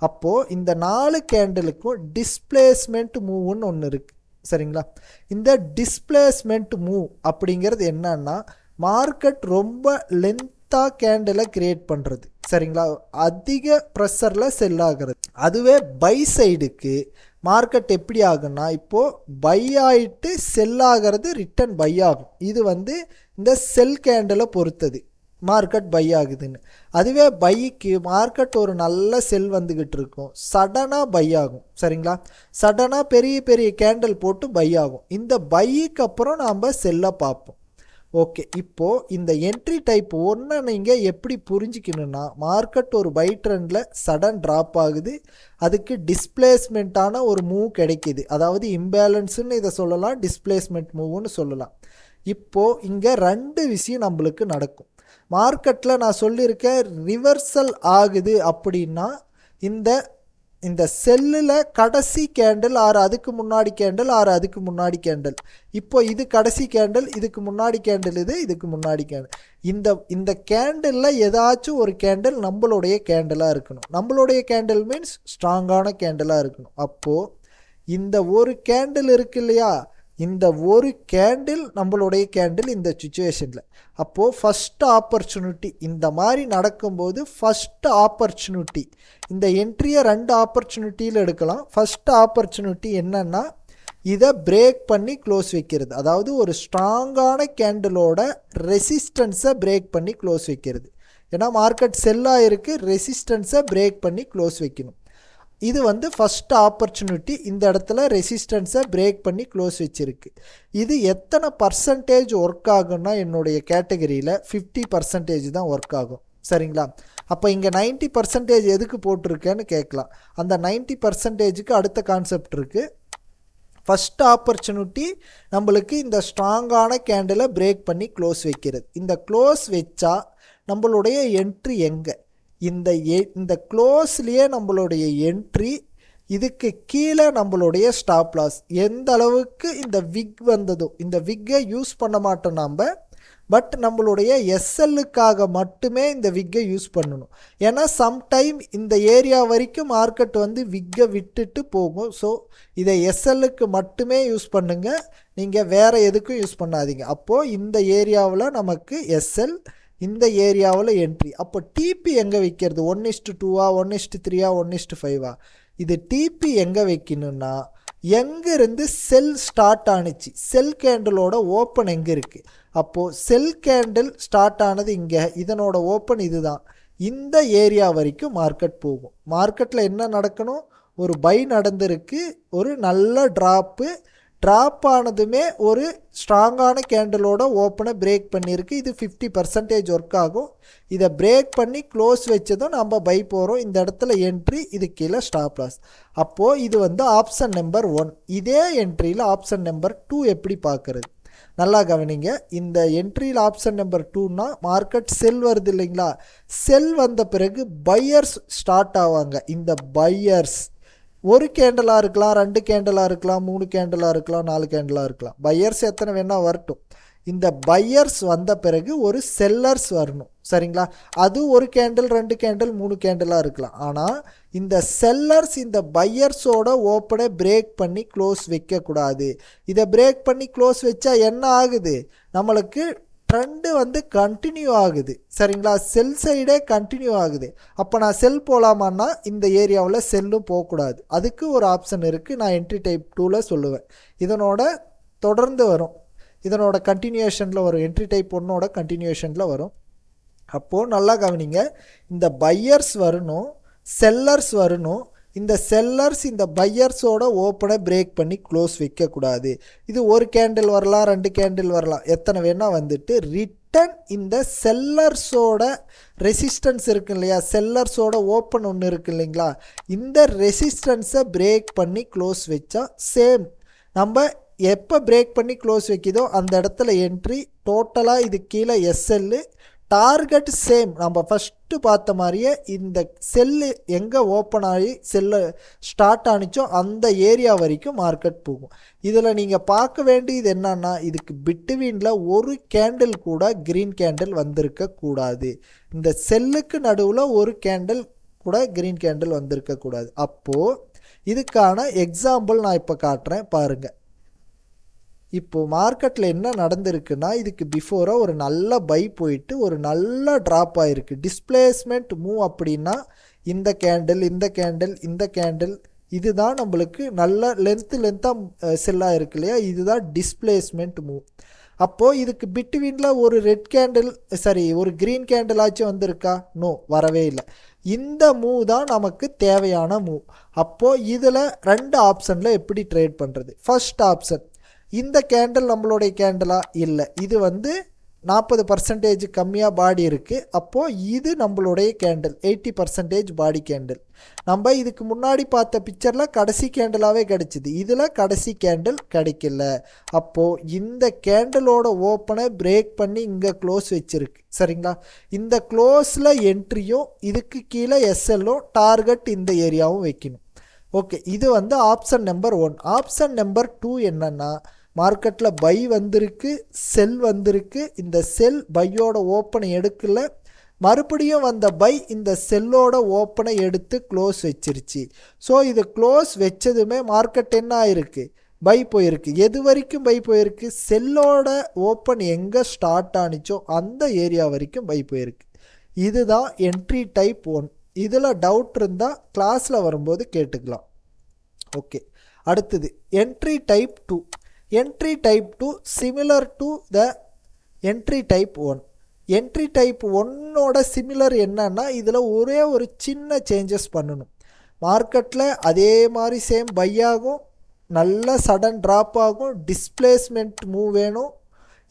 அப்போது இந்த 4 கேண்டிலுக்கும் டிஸ்பிளேஸ்மெண்ட் மூவ்னு ஒன்று இருக்குது, சரிங்களா? இந்த டிஸ்பிளேஸ்மெண்ட் மூவ் அப்படிங்கிறது என்னன்னா, மார்க்கெட் ரொம்ப லென்த்தாக கேண்டிலை கிரியேட் பண்ணுறது, சரிங்களா? அதிக ப்ரெஷரில் செல் ஆகிறது. அதுவே பை சைடுக்கு மார்க்கெட் எப்படி ஆகுன்னா, இப்போது பை ஆகிட்டு செல் ஆகிறது, ரிட்டன் பை ஆகும். இது வந்து இந்த செல் கேண்டிலை பொறுத்தது மார்க்கெட் பை ஆகுதுன்னு. அதுவே பைக்கு மார்க்கெட் ஒரு நல்ல செல் வந்துக்கிட்டு இருக்கும், சடனாக பை ஆகும், சரிங்களா? சடனாக பெரிய பெரிய கேண்டில் போட்டு பை ஆகும். இந்த பைக்கு அப்புறம் நாம் செல்லை பார்ப்போம். ஓகே, இப்போது இந்த என்ட்ரி டைப் ஒன்று நீங்கள் எப்படி புரிஞ்சிக்கணுன்னா, மார்க்கெட் ஒரு பை ட்ரெண்டில் சடன் ட்ராப் ஆகுது, அதுக்கு டிஸ்பிளேஸ்மெண்ட்டான ஒரு மூவ் கிடைக்கிது. அதாவது இம்பேலன்ஸுன்னு இதை சொல்லலாம், டிஸ்பிளேஸ்மெண்ட் மூவ்னு சொல்லலாம். இப்போது இங்கே 2 விஷயம் நம்மளுக்கு நடக்கும். மார்க்கெட்டில் நான் சொல்லியிருக்கேன், ரிவர்சல் ஆகுது அப்படின்னா இந்த இந்த செல்லில் கடைசி கேண்டில் ஆறு அதுக்கு முன்னாடி கேண்டில் ஆறு அதுக்கு முன்னாடி கேண்டில், இப்போ இது கடைசி கேண்டில், இதுக்கு முன்னாடி கேண்டில், இதுக்கு முன்னாடி கேண்டில். இந்த கேண்டிலில் ஏதாச்சும் ஒரு கேண்டில் நம்மளுடைய கேண்டிலாக இருக்கணும். நம்மளுடைய கேண்டில் மீன்ஸ் ஸ்ட்ராங்கான கேண்டிலாக இருக்கணும். அப்போது இந்த ஒரு கேண்டில் இருக்கு இல்லையா, இந்த ஒரு கேண்டில் நம்மளுடைய கேண்டில் இந்த சுச்சுவேஷனில். அப்போது ஃபஸ்ட் ஆப்பர்ச்சுனிட்டி இந்த மாதிரி நடக்கும்போது ஃபஸ்ட் ஆப்பர்ச்சுனிட்டி, இந்த என்ட்ரியை 2 ஆப்பர்ச்சுனிட்டியில் எடுக்கலாம். ஃபஸ்ட் ஆப்பர்ச்சுனிட்டி என்னென்னா, இதை பிரேக் பண்ணி க்ளோஸ் வைக்கிறது. அதாவது ஒரு ஸ்ட்ராங்கான கேண்டிலோட ரெசிஸ்டன்ஸை பிரேக் பண்ணி க்ளோஸ் வைக்கிறது. ஏன்னா மார்க்கெட் செல்லாக இருக்குது, ரெசிஸ்டன்ஸை பிரேக் பண்ணி க்ளோஸ் வைக்கணும். இது வந்து ஃபஸ்ட் ஆப்பர்ச்சுனிட்டி. இந்த இடத்துல ரெசிஸ்டன்ஸை பிரேக் பண்ணி க்ளோஸ் வச்சுருக்கு. இது எத்தனை பர்சன்டேஜ் ஒர்க் ஆகும்னா, என்னுடைய கேட்டகரியில் 50% தான் ஒர்க் ஆகும், சரிங்களா? அப்போ இங்கே 90% எதுக்கு போட்டிருக்கேன்னு கேட்கலாம். அந்த 90%க்கு அடுத்த கான்செப்ட் இருக்குது. ஃபஸ்ட் ஆப்பர்ச்சுனிட்டி நம்மளுக்கு இந்த ஸ்ட்ராங்கான கேண்டிலை பிரேக் பண்ணி க்ளோஸ் வைக்கிறது. இந்த க்ளோஸ் வச்சா நம்மளுடைய என்ட்ரி எங்கே, இந்த க்ளோஸ்லேயே நம்மளுடைய என்ட்ரி, இதுக்கு கீழே நம்மளுடைய ஸ்டாப் லாஸ். எந்த அளவுக்கு இந்த விக் வந்ததோ, இந்த விக்கை யூஸ் பண்ண மாட்டோம் நாம், பட் நம்மளுடைய எஸ்எல்லுக்காக மட்டுமே இந்த விக்கை யூஸ் பண்ணணும். ஏன்னா சம்டைம் இந்த ஏரியா வரைக்கும் மார்க்கெட் வந்து விக்கை விட்டுட்டு போகும். ஸோ இதை எஸ்எல்லுக்கு மட்டுமே யூஸ் பண்ணுங்கள், நீங்கள் வேறு எதுக்கும் யூஸ் பண்ணாதீங்க. அப்போது இந்த ஏரியாவில் நமக்கு எஸ்எல், இந்த ஏரியாவில் என்ட்ரி. அப்போ டிபி எங்கே வைக்கிறது? 1:2 1:3 1:5? இது டிபி எங்கே வைக்கணும்னா, எங்கேருந்து செல் ஸ்டார்ட் ஆணுச்சு, செல் கேண்டிலோட ஓப்பன் எங்கே இருக்குது. அப்போது செல் கேண்டில் ஸ்டார்ட் ஆனது இங்கே, இதனோட ஓப்பன் இதுதான். இந்த ஏரியா வரைக்கும் மார்க்கெட் போகும். மார்க்கெட்டில் என்ன நடக்கணும், ஒரு பை நடந்திருக்கு, ஒரு நல்ல ட்ராப் ஆனதுமே ஒரு ஸ்ட்ராங்கான கேண்டிலோட ஓப்பனை பிரேக் பண்ணியிருக்கு. இது 50% ஒர்க் ஆகும். இதை பிரேக் பண்ணி க்ளோஸ் வச்சதும் நம்ம பை போகிறோம். இந்த இடத்துல என்ட்ரி, இது கீழே ஸ்டாப் லாஸ். அப்போது இது வந்து ஆப்ஷன் நம்பர் 1. இதே என்ட்ரியில் ஆப்ஷன் நம்பர் 2 எப்படி பார்க்குறது, நல்லா கவனிங்க. இந்த என்ட்ரியில் ஆப்ஷன் நம்பர் 2னா, மார்க்கெட் செல் வருது இல்லைங்களா, செல் வந்த பிறகு பையர்ஸ் ஸ்டார்ட் ஆவாங்க. இந்த பையர்ஸ் ஒரு கேண்டலாக இருக்கலாம், 2 கேண்டலாக இருக்கலாம், 3 கேண்டலாக இருக்கலாம், 4 கேண்டலாக இருக்கலாம். பையர்ஸ் எத்தனை வேணால் வரட்டும். இந்த பையர்ஸ் வந்த பிறகு ஒரு செல்லர்ஸ் வரணும், சரிங்களா? அது ஒரு கேண்டில், 2 கேண்டில், 3 கேண்டிலாக இருக்கலாம். ஆனால் இந்த செல்லர்ஸ் இந்த பையர்ஸோட ஓப்பனை பிரேக் பண்ணி க்ளோஸ் வைக்கக்கூடாது. இதை பிரேக் பண்ணி க்ளோஸ் வச்சா என்ன ஆகுது, நம்மளுக்கு ட்ரெண்டு வந்து கண்டினியூ ஆகுது சரிங்களா, செல் சைடே கண்டினியூ ஆகுது. அப்போ நான் செல் போகலாமான்னா இந்த ஏரியாவில் செல்லும் போகக்கூடாது. அதுக்கு ஒரு ஆப்ஷன் இருக்குது, நான் என்ட்ரி டைப் 2ல் சொல்லுவேன். இதனோட தொடர்ந்து வரும், இதனோட கண்டினியூஷனில் வரும், என்ட்ரி டைப் 1ஓட கண்டினியூஷனில் வரும். அப்போது நல்லா கவனிங்க, இந்த பையர்ஸ் வரணும், செல்லர்ஸ் வரணும். இந்த செல்லர்ஸ் இந்த பையர்ஸோட ஓப்பனை பிரேக் பண்ணி க்ளோஸ் வைக்கக்கூடாது. இது ஒரு கேண்டில் வரலாம், 2 கேண்டில் வரலாம், எத்தனை வேணால் வந்துட்டு ரிட்டன் இந்த செல்லர்ஸோட ரெசிஸ்டன்ஸ் இருக்கு இல்லையா, செல்லர்ஸோட ஓப்பன் ஒன்று இருக்குது இல்லைங்களா, இந்த ரெசிஸ்டன்ஸை பிரேக் பண்ணி க்ளோஸ் வச்சா சேம் நம்ம எப்போ பிரேக் பண்ணி க்ளோஸ் வைக்கிதோ அந்த இடத்துல என்ட்ரி. டோட்டலாக இது கீழே எஸ்எல்லு, டார்கெட் சேம். நம்ம ஃபஸ்ட்டு பார்த்த மாதிரியே இந்த செல்லு எங்கே ஓப்பன் ஆகி செல்லு ஸ்டார்ட் ஆனிச்சோ அந்த ஏரியா வரைக்கும் மார்க்கெட் போகும். இதில் நீங்கள் பார்க்க வேண்டியது என்னன்னா, இதுக்கு பிட்வீனில் ஒரு கேண்டில் கூட க்ரீன் கேண்டில் வந்திருக்கக்கூடாது. இந்த செல்லுக்கு நடுவில் ஒரு கேண்டில் கூட க்ரீன் கேண்டில் வந்திருக்கக்கூடாது. அப்போது இதுக்கான எக்ஸாம்பிள் நான் இப்போ காட்டுறேன் பாருங்கள். இப்போது மார்க்கெட்டில் என்ன நடந்திருக்குன்னா, இதுக்கு பிஃபோராக ஒரு நல்ல பை போயிட்டு ஒரு நல்ல ட்ராப் ஆகிருக்கு. டிஸ்பிளேஸ்மெண்ட் மூவ் அப்படின்னா இந்த கேண்டில், இந்த கேண்டில், இந்த கேண்டில், இதுதான் நம்மளுக்கு நல்ல லென்த்தாக செல்லாக இருக்கு இல்லையா, இதுதான் டிஸ்பிளேஸ்மெண்ட் மூவ். அப்போது இதுக்கு பிட்வீனில் ஒரு ரெட் கேண்டில் ஒரு க்ரீன் கேண்டில் ஆச்சும் வந்திருக்கா? நோ, வரவே இல்லை. இந்த மூவ் தான் நமக்கு தேவையான மூவ். அப்போது இதில் 2 ஆப்ஷனில் எப்படி ட்ரேட் பண்ணுறது? ஃபர்ஸ்ட் ஆப்ஷன், இந்த கேண்டில் நம்மளுடைய கேண்டிலா? இல்லை, இது வந்து 40% கம்மியாக பாடி இருக்குது. அப்போது இது நம்மளுடைய கேண்டில் 80% பாடி கேண்டில். நம்ம இதுக்கு முன்னாடி பார்த்த பிக்சரில் கடைசி கேண்டிலாகவே கிடச்சிது, இதில் கடைசி கேண்டில் கிடைக்கல. அப்போது இந்த கேண்டிலோட ஓப்பனை பிரேக் பண்ணி இங்கே க்ளோஸ் வச்சுருக்கு சரிங்களா. இந்த க்ளோஸில் என்ட்ரியும் இதுக்கு கீழே எஸ்எல்லும் டார்கெட் இந்த ஏரியாவும் வைக்கணும். ஓகே, இது வந்து ஆப்ஷன் நம்பர் 1. ஆப்ஷன் நம்பர் 2 என்னென்னா, மார்க்கெட்டில் பை வந்திருக்கு, செல் வந்திருக்கு, இந்த செல் பையோட ஓப்பனை எடுக்கல, மறுபடியும் வந்த பை இந்த செல்லோட ஓப்பனை எடுத்து க்ளோஸ் வச்சிருச்சு. ஸோ இது க்ளோஸ் வச்சதுமே மார்க்கெட் என்ன ஆயிருக்கு? பை போயிருக்கு. எது வரைக்கும் பை போயிருக்கு? செல்லோட ஓப்பன் எங்கே ஸ்டார்ட் ஆனிச்சோ அந்த ஏரியா வரைக்கும் பை போயிருக்கு. இதுதான் என்ட்ரி டைப் 1. இதில் டவுட் இருந்தால் கிளாஸில் வரும்போது கேட்டுக்கலாம். ஓகே, அடுத்தது entry type 2. Entry type 2 similar to the entry type 1. Entry type 1ஓட சிமிலர் என்னன்னா, இதில் ஒரே ஒரு சின்ன சேஞ்சஸ் பண்ணணும். மார்க்கெட்டில் அதே மாதிரி சேம் பை ஆகும், நல்ல சடன் ட்ராப் ஆகும், டிஸ்பிளேஸ்மெண்ட் மூவ் வேணும்,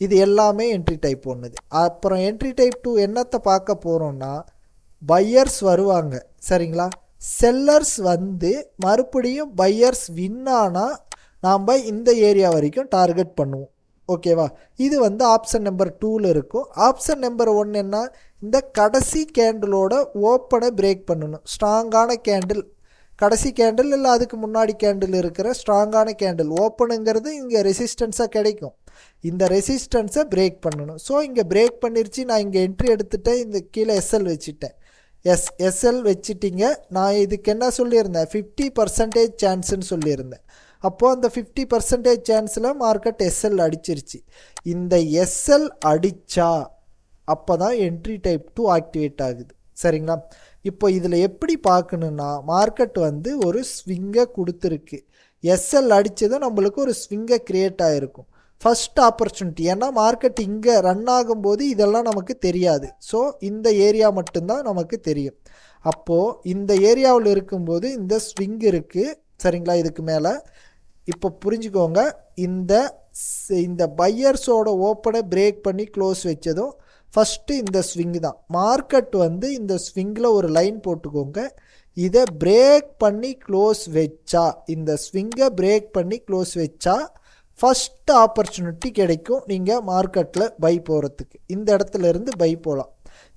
இது எல்லாமே என்ட்ரி டைப் 1. அப்புறம் என்ட்ரி டைப் 2 என்னத்தை பார்க்க போகிறோன்னா, பையர்ஸ் வருவாங்க சரிங்களா, செல்லர்ஸ் வந்து மறுபடியும் பையர்ஸ் வின் ஆனால் நாம் இந்த ஏரியா வரைக்கும் டார்கெட் பண்ணுவோம். ஓகேவா, இது வந்து ஆப்ஷன் நம்பர் 2ல் இருக்கும். ஆப்ஷன் நம்பர் 1 என்ன, இந்த கடைசி கேண்டிலோட ஓப்பனை பிரேக் பண்ணணும். ஸ்ட்ராங்கான கேண்டில், கடைசி கேண்டில் இல்லை அதுக்கு முன்னாடி கேண்டில் இருக்கிற ஸ்ட்ராங்கான கேண்டில் ஓப்பனுங்கிறது இங்கே ரெசிஸ்டன்ஸாக கிடைக்கும். இந்த ரெசிஸ்டன்ஸை பிரேக் பண்ணணும். ஸோ இங்கே பிரேக் பண்ணிருச்சு, நான் இங்கே என்ட்ரி எடுத்துட்டேன், இந்த கீழே எஸ்எல் வச்சுட்டேன். எஸ்எல் வச்சுட்டிங்க. நான் இதுக்கு என்ன சொல்லியிருந்தேன், 50% சான்ஸ்ன்னு சொல்லியிருந்தேன். அப்போது அந்த 50% சான்ஸில் மார்க்கெட் எஸ்எல் அடிச்சிருச்சு. இந்த எஸ்எல் அடித்தா அப்போ தான் என்ட்ரி டைப் 2 ஆக்டிவேட் ஆகுது சரிங்களா. இப்போ இதில் எப்படி பார்க்கணுன்னா, மார்க்கெட் வந்து ஒரு ஸ்விங்கை கொடுத்துருக்கு, எஸ்எல் அடித்ததும் நம்மளுக்கு ஒரு ஸ்விங்கை க்ரியேட் ஆகிருக்கும். ஃபஸ்ட் ஆப்பர்ச்சுனிட்டி, ஏன்னா மார்க்கெட் இங்கே ரன் ஆகும்போது இதெல்லாம் நமக்கு தெரியாது. ஸோ இந்த ஏரியா மட்டும்தான் நமக்கு தெரியும். அப்போது இந்த ஏரியாவில் இருக்கும்போது இந்த ஸ்விங் இருக்குது சரிங்களா. இதுக்கு மேலே இப்போ புரிஞ்சுக்கோங்க, இந்த பையர்ஸோட ஓப்பனை பிரேக் பண்ணி க்ளோஸ் வச்சதும் ஃபஸ்ட்டு இந்த ஸ்விங் தான். மார்க்கெட் வந்து இந்த ஸ்விங்கில் ஒரு லைன் போட்டுக்கோங்க, இதை பிரேக் பண்ணி க்ளோஸ் வச்சா, இந்த ஸ்விங்கை பிரேக் பண்ணி க்ளோஸ் வச்சா ஃபஸ்ட் ஆப்பர்ச்சுனிட்டி கிடைக்கும் நீங்கள் மார்க்கெட்டில் பை போகிறதுக்கு. இந்த இடத்துல இருந்து பை போகலாம்.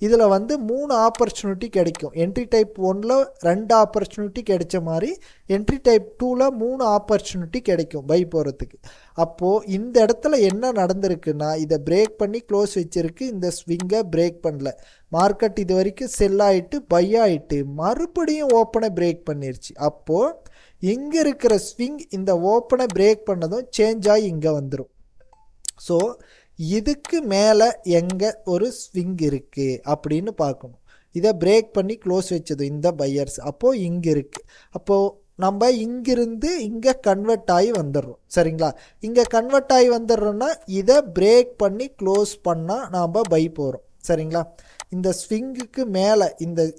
இதில் வந்து 3 ஆப்பர்ச்சுனிட்டி கிடைக்கும். என்ட்ரி டைப் 1ல் 2 ஆப்பர்ச்சுனிட்டி கிடைச்ச மாதிரி என்ட்ரி டைப் 2ல் 3 ஆப்பர்ச்சுனிட்டி கிடைக்கும் பை போகிறதுக்கு. அப்போது இந்த இடத்துல என்ன நடந்திருக்குன்னா, இதை பிரேக் பண்ணி க்ளோஸ் வச்சிருக்கு, இந்த ஸ்விங்கை பிரேக் பண்ணல, மார்க்கெட் இது வரைக்கும் செல் ஆகிட்டு பை ஆகிட்டு மறுபடியும் ஓப்பனை பிரேக் பண்ணிருச்சு. அப்போது இங்கே இருக்கிற ஸ்விங் இந்த ஓப்பனை பிரேக் பண்ணதும் சேஞ்ச் ஆகி இங்கே வந்துடும். ஸோ இதுக்கு மேலே எங்கே ஒரு ஸ்விங் இருக்குது அப்படின்னு பார்க்கணும். இதை பிரேக் பண்ணி க்ளோஸ் வச்சது இந்த பையர்ஸ், அப்போது இங்கே இருக்குது. அப்போது நம்ம இங்கிருந்து இங்கே கன்வெர்ட் ஆகி வந்துடுறோம். சரிங்களா, இங்கே கன்வெர்ட் ஆகி வந்துடுறோன்னா இதை பிரேக் பண்ணி க்ளோஸ் பண்ணால் நாம் பை போகிறோம். சரிங்களா, இந்த ஸ்விங்குக்கு மேலே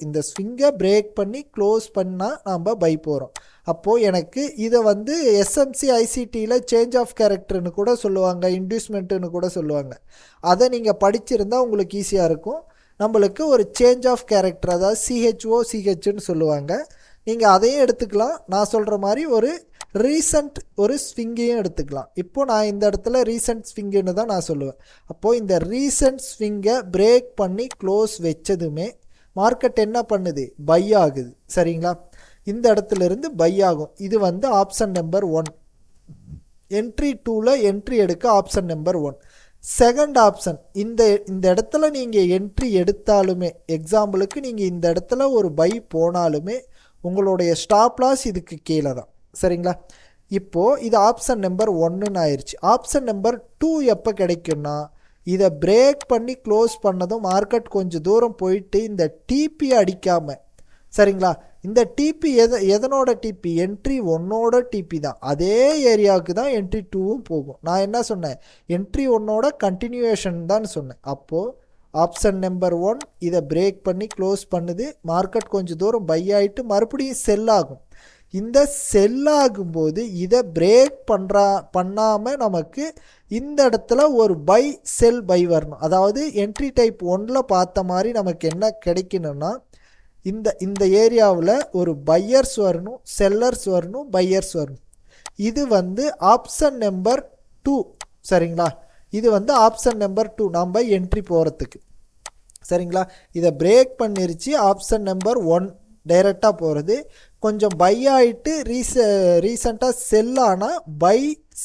இந்த ஸ்விங்கை பிரேக் பண்ணி க்ளோஸ் பண்ணால் நாம் பை போகிறோம். அப்போது எனக்கு இதை வந்து எஸ்எம்சி ஐசிடியில் சேஞ்ச் ஆஃப் கேரக்டர்னு கூட சொல்லுவாங்க, இன்டியூஸ்மெண்ட்டுன்னு கூட சொல்லுவாங்க. அதை நீங்கள் படிச்சிருந்தால் உங்களுக்கு ஈஸியாக இருக்கும். நம்மளுக்கு ஒரு சேஞ்ச் ஆஃப் கேரக்டர், அதாவது சிஹெச்னு சொல்லுவாங்க. நீங்கள் அதையும் எடுத்துக்கலாம். நான் சொல்கிற மாதிரி ஒரு ரீசன்ட் ஒரு ஸ்விங்கையும் எடுத்துக்கலாம். இப்போ நான் இந்த இடத்துல ரீசன்ட் ஸ்விங்குன்னு தான் நான் சொல்லுவேன். அப்போது இந்த ரீசன்ட் ஸ்விங்கை பிரேக் பண்ணி க்ளோஸ் வச்சதுமே மார்க்கெட் என்ன பண்ணுது, பை ஆகுது. சரிங்களா, இந்த இடத்துல இருந்து பை ஆகும். இது வந்து ஆப்ஷன் நம்பர் 1. என்ட்ரி 2ல் என்ட்ரி எடுக்க ஆப்ஷன் நம்பர் 1. செகண்ட் ஆப்ஷன், இந்த இடத்துல நீங்கள் என்ட்ரி எடுத்தாலுமே, எக்ஸாம்பிளுக்கு நீங்கள் இந்த இடத்துல ஒரு பை போனாலுமே உங்களுடைய ஸ்டாப் லாஸ் இதுக்கு கீழே தான். சரிங்களா, இப்போது இது ஆப்ஷன் நம்பர் 1ன்னு ஆயிடுச்சு. ஆப்ஷன் நம்பர் 2 எப்போ கிடைக்கும்னா, இதை பிரேக் பண்ணி க்ளோஸ் பண்ணதும் மார்க்கெட் கொஞ்சம் தூரம் போயிட்டு இந்த டிபி அடிக்காமல், சரிங்களா, இந்த டிபி எதனோட டிபி, என்ட்ரி 1ஓட டிபி தான். அதே ஏரியாவுக்கு தான் என்ட்ரி 2வும் போகும். நான் என்ன சொன்னேன், என்ட்ரி 1ஓட கண்டினியூவேஷன் தான் சொன்னேன். அப்போது ஆப்ஷன் நம்பர் 1 இதை பிரேக் பண்ணி க்ளோஸ் பண்ணுது. மார்க்கெட் கொஞ்சம் தூரம் பை ஆகிட்டு மறுபடியும் செல் ஆகும். இந்த செல் ஆகும்போது இதை பிரேக் பண்ணாமல் நமக்கு இந்த இடத்துல ஒரு பை செல் பை வரணும். அதாவது என்ட்ரி டைப் 1ல் பார்த்த மாதிரி நமக்கு என்ன கிடைக்கணும்னா, இந்த ஏரியாவில் ஒரு பையர்ஸ் வரணும், செல்லர்ஸ் வரணும், பையர்ஸ் வரணும். இது வந்து ஆப்ஷன் நம்பர் 2. சரிங்களா, இது வந்து ஆப்ஷன் நம்பர் 2 நம்ம என்ட்ரி போகிறதுக்கு. சரிங்களா, இதை பிரேக் பண்ணிருச்சு. ஆப்ஷன் நம்பர் 1 டைரெக்டாக போகிறது. கொஞ்சம் பை ஆகிட்டு ரீசெண்டாக செல் ஆனால் பை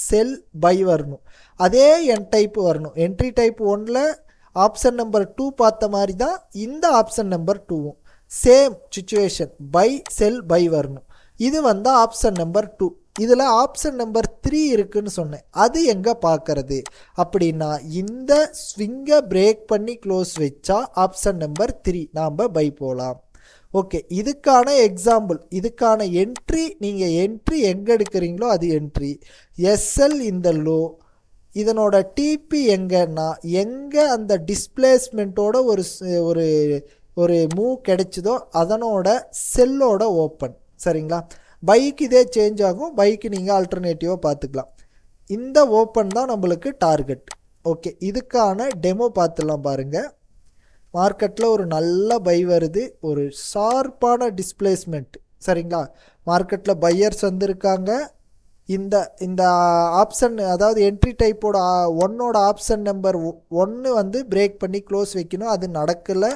செல் பை வரணும். அதே என் டைப் வரணும். என்ட்ரி டைப் 1ல் ஆப்ஷன் நம்பர் 2 பார்த்த மாதிரி தான் இந்த ஆப்ஷன் நம்பர் 2வும் same situation, buy sell buy வரணும். இது வந்து ஆப்ஷன் நம்பர் 2. இதில் ஆப்ஷன் நம்பர் 3 இருக்குன்னு சொன்னேன். அது எங்கே பார்க்கறது அப்படின்னா, இந்த ஸ்விங்கை பிரேக் பண்ணி க்ளோஸ் வச்சா ஆப்ஷன் நம்பர் 3 நாம் பை போகலாம். ஓகே, இதுக்கான எக்ஸாம்பிள், இதுக்கான என்ட்ரி, நீங்கள் என்ட்ரி எங்கே எடுக்கிறீங்களோ அது என்ட்ரி. எஸ்எல் இந்த லோ, இதனோட டிபி எங்கன்னா எங்கே அந்த டிஸ்பிளேஸ்மெண்ட்டோட ஒரு ஒரு மூவ் கிடைச்சதோ அதனோட செல்லோட ஓப்பன். சரிங்களா, பைக்கு இதே சேஞ்ச் ஆகும். பைக்கு நீங்கள் ஆல்டர்னேட்டிவாக பார்த்துக்கலாம். இந்த ஓப்பன் தான் நம்மளுக்கு டார்கெட். ஓகே, இதுக்கான டெமோ பார்த்துலாம் பாருங்கள். மார்க்கெட்டில் ஒரு நல்ல பை வருது, ஒரு ஷார்ப்பான டிஸ்பிளேஸ்மெண்ட். சரிங்களா, மார்க்கெட்டில் பையர்ஸ் வந்திருக்காங்க. இந்த ஆப்ஷன், அதாவது என்ட்ரி டைப்போட 1ஓட ஆப்ஷன் நம்பர் 1 வந்து பிரேக் பண்ணி க்ளோஸ் வைக்கணும். அது நடக்கலை.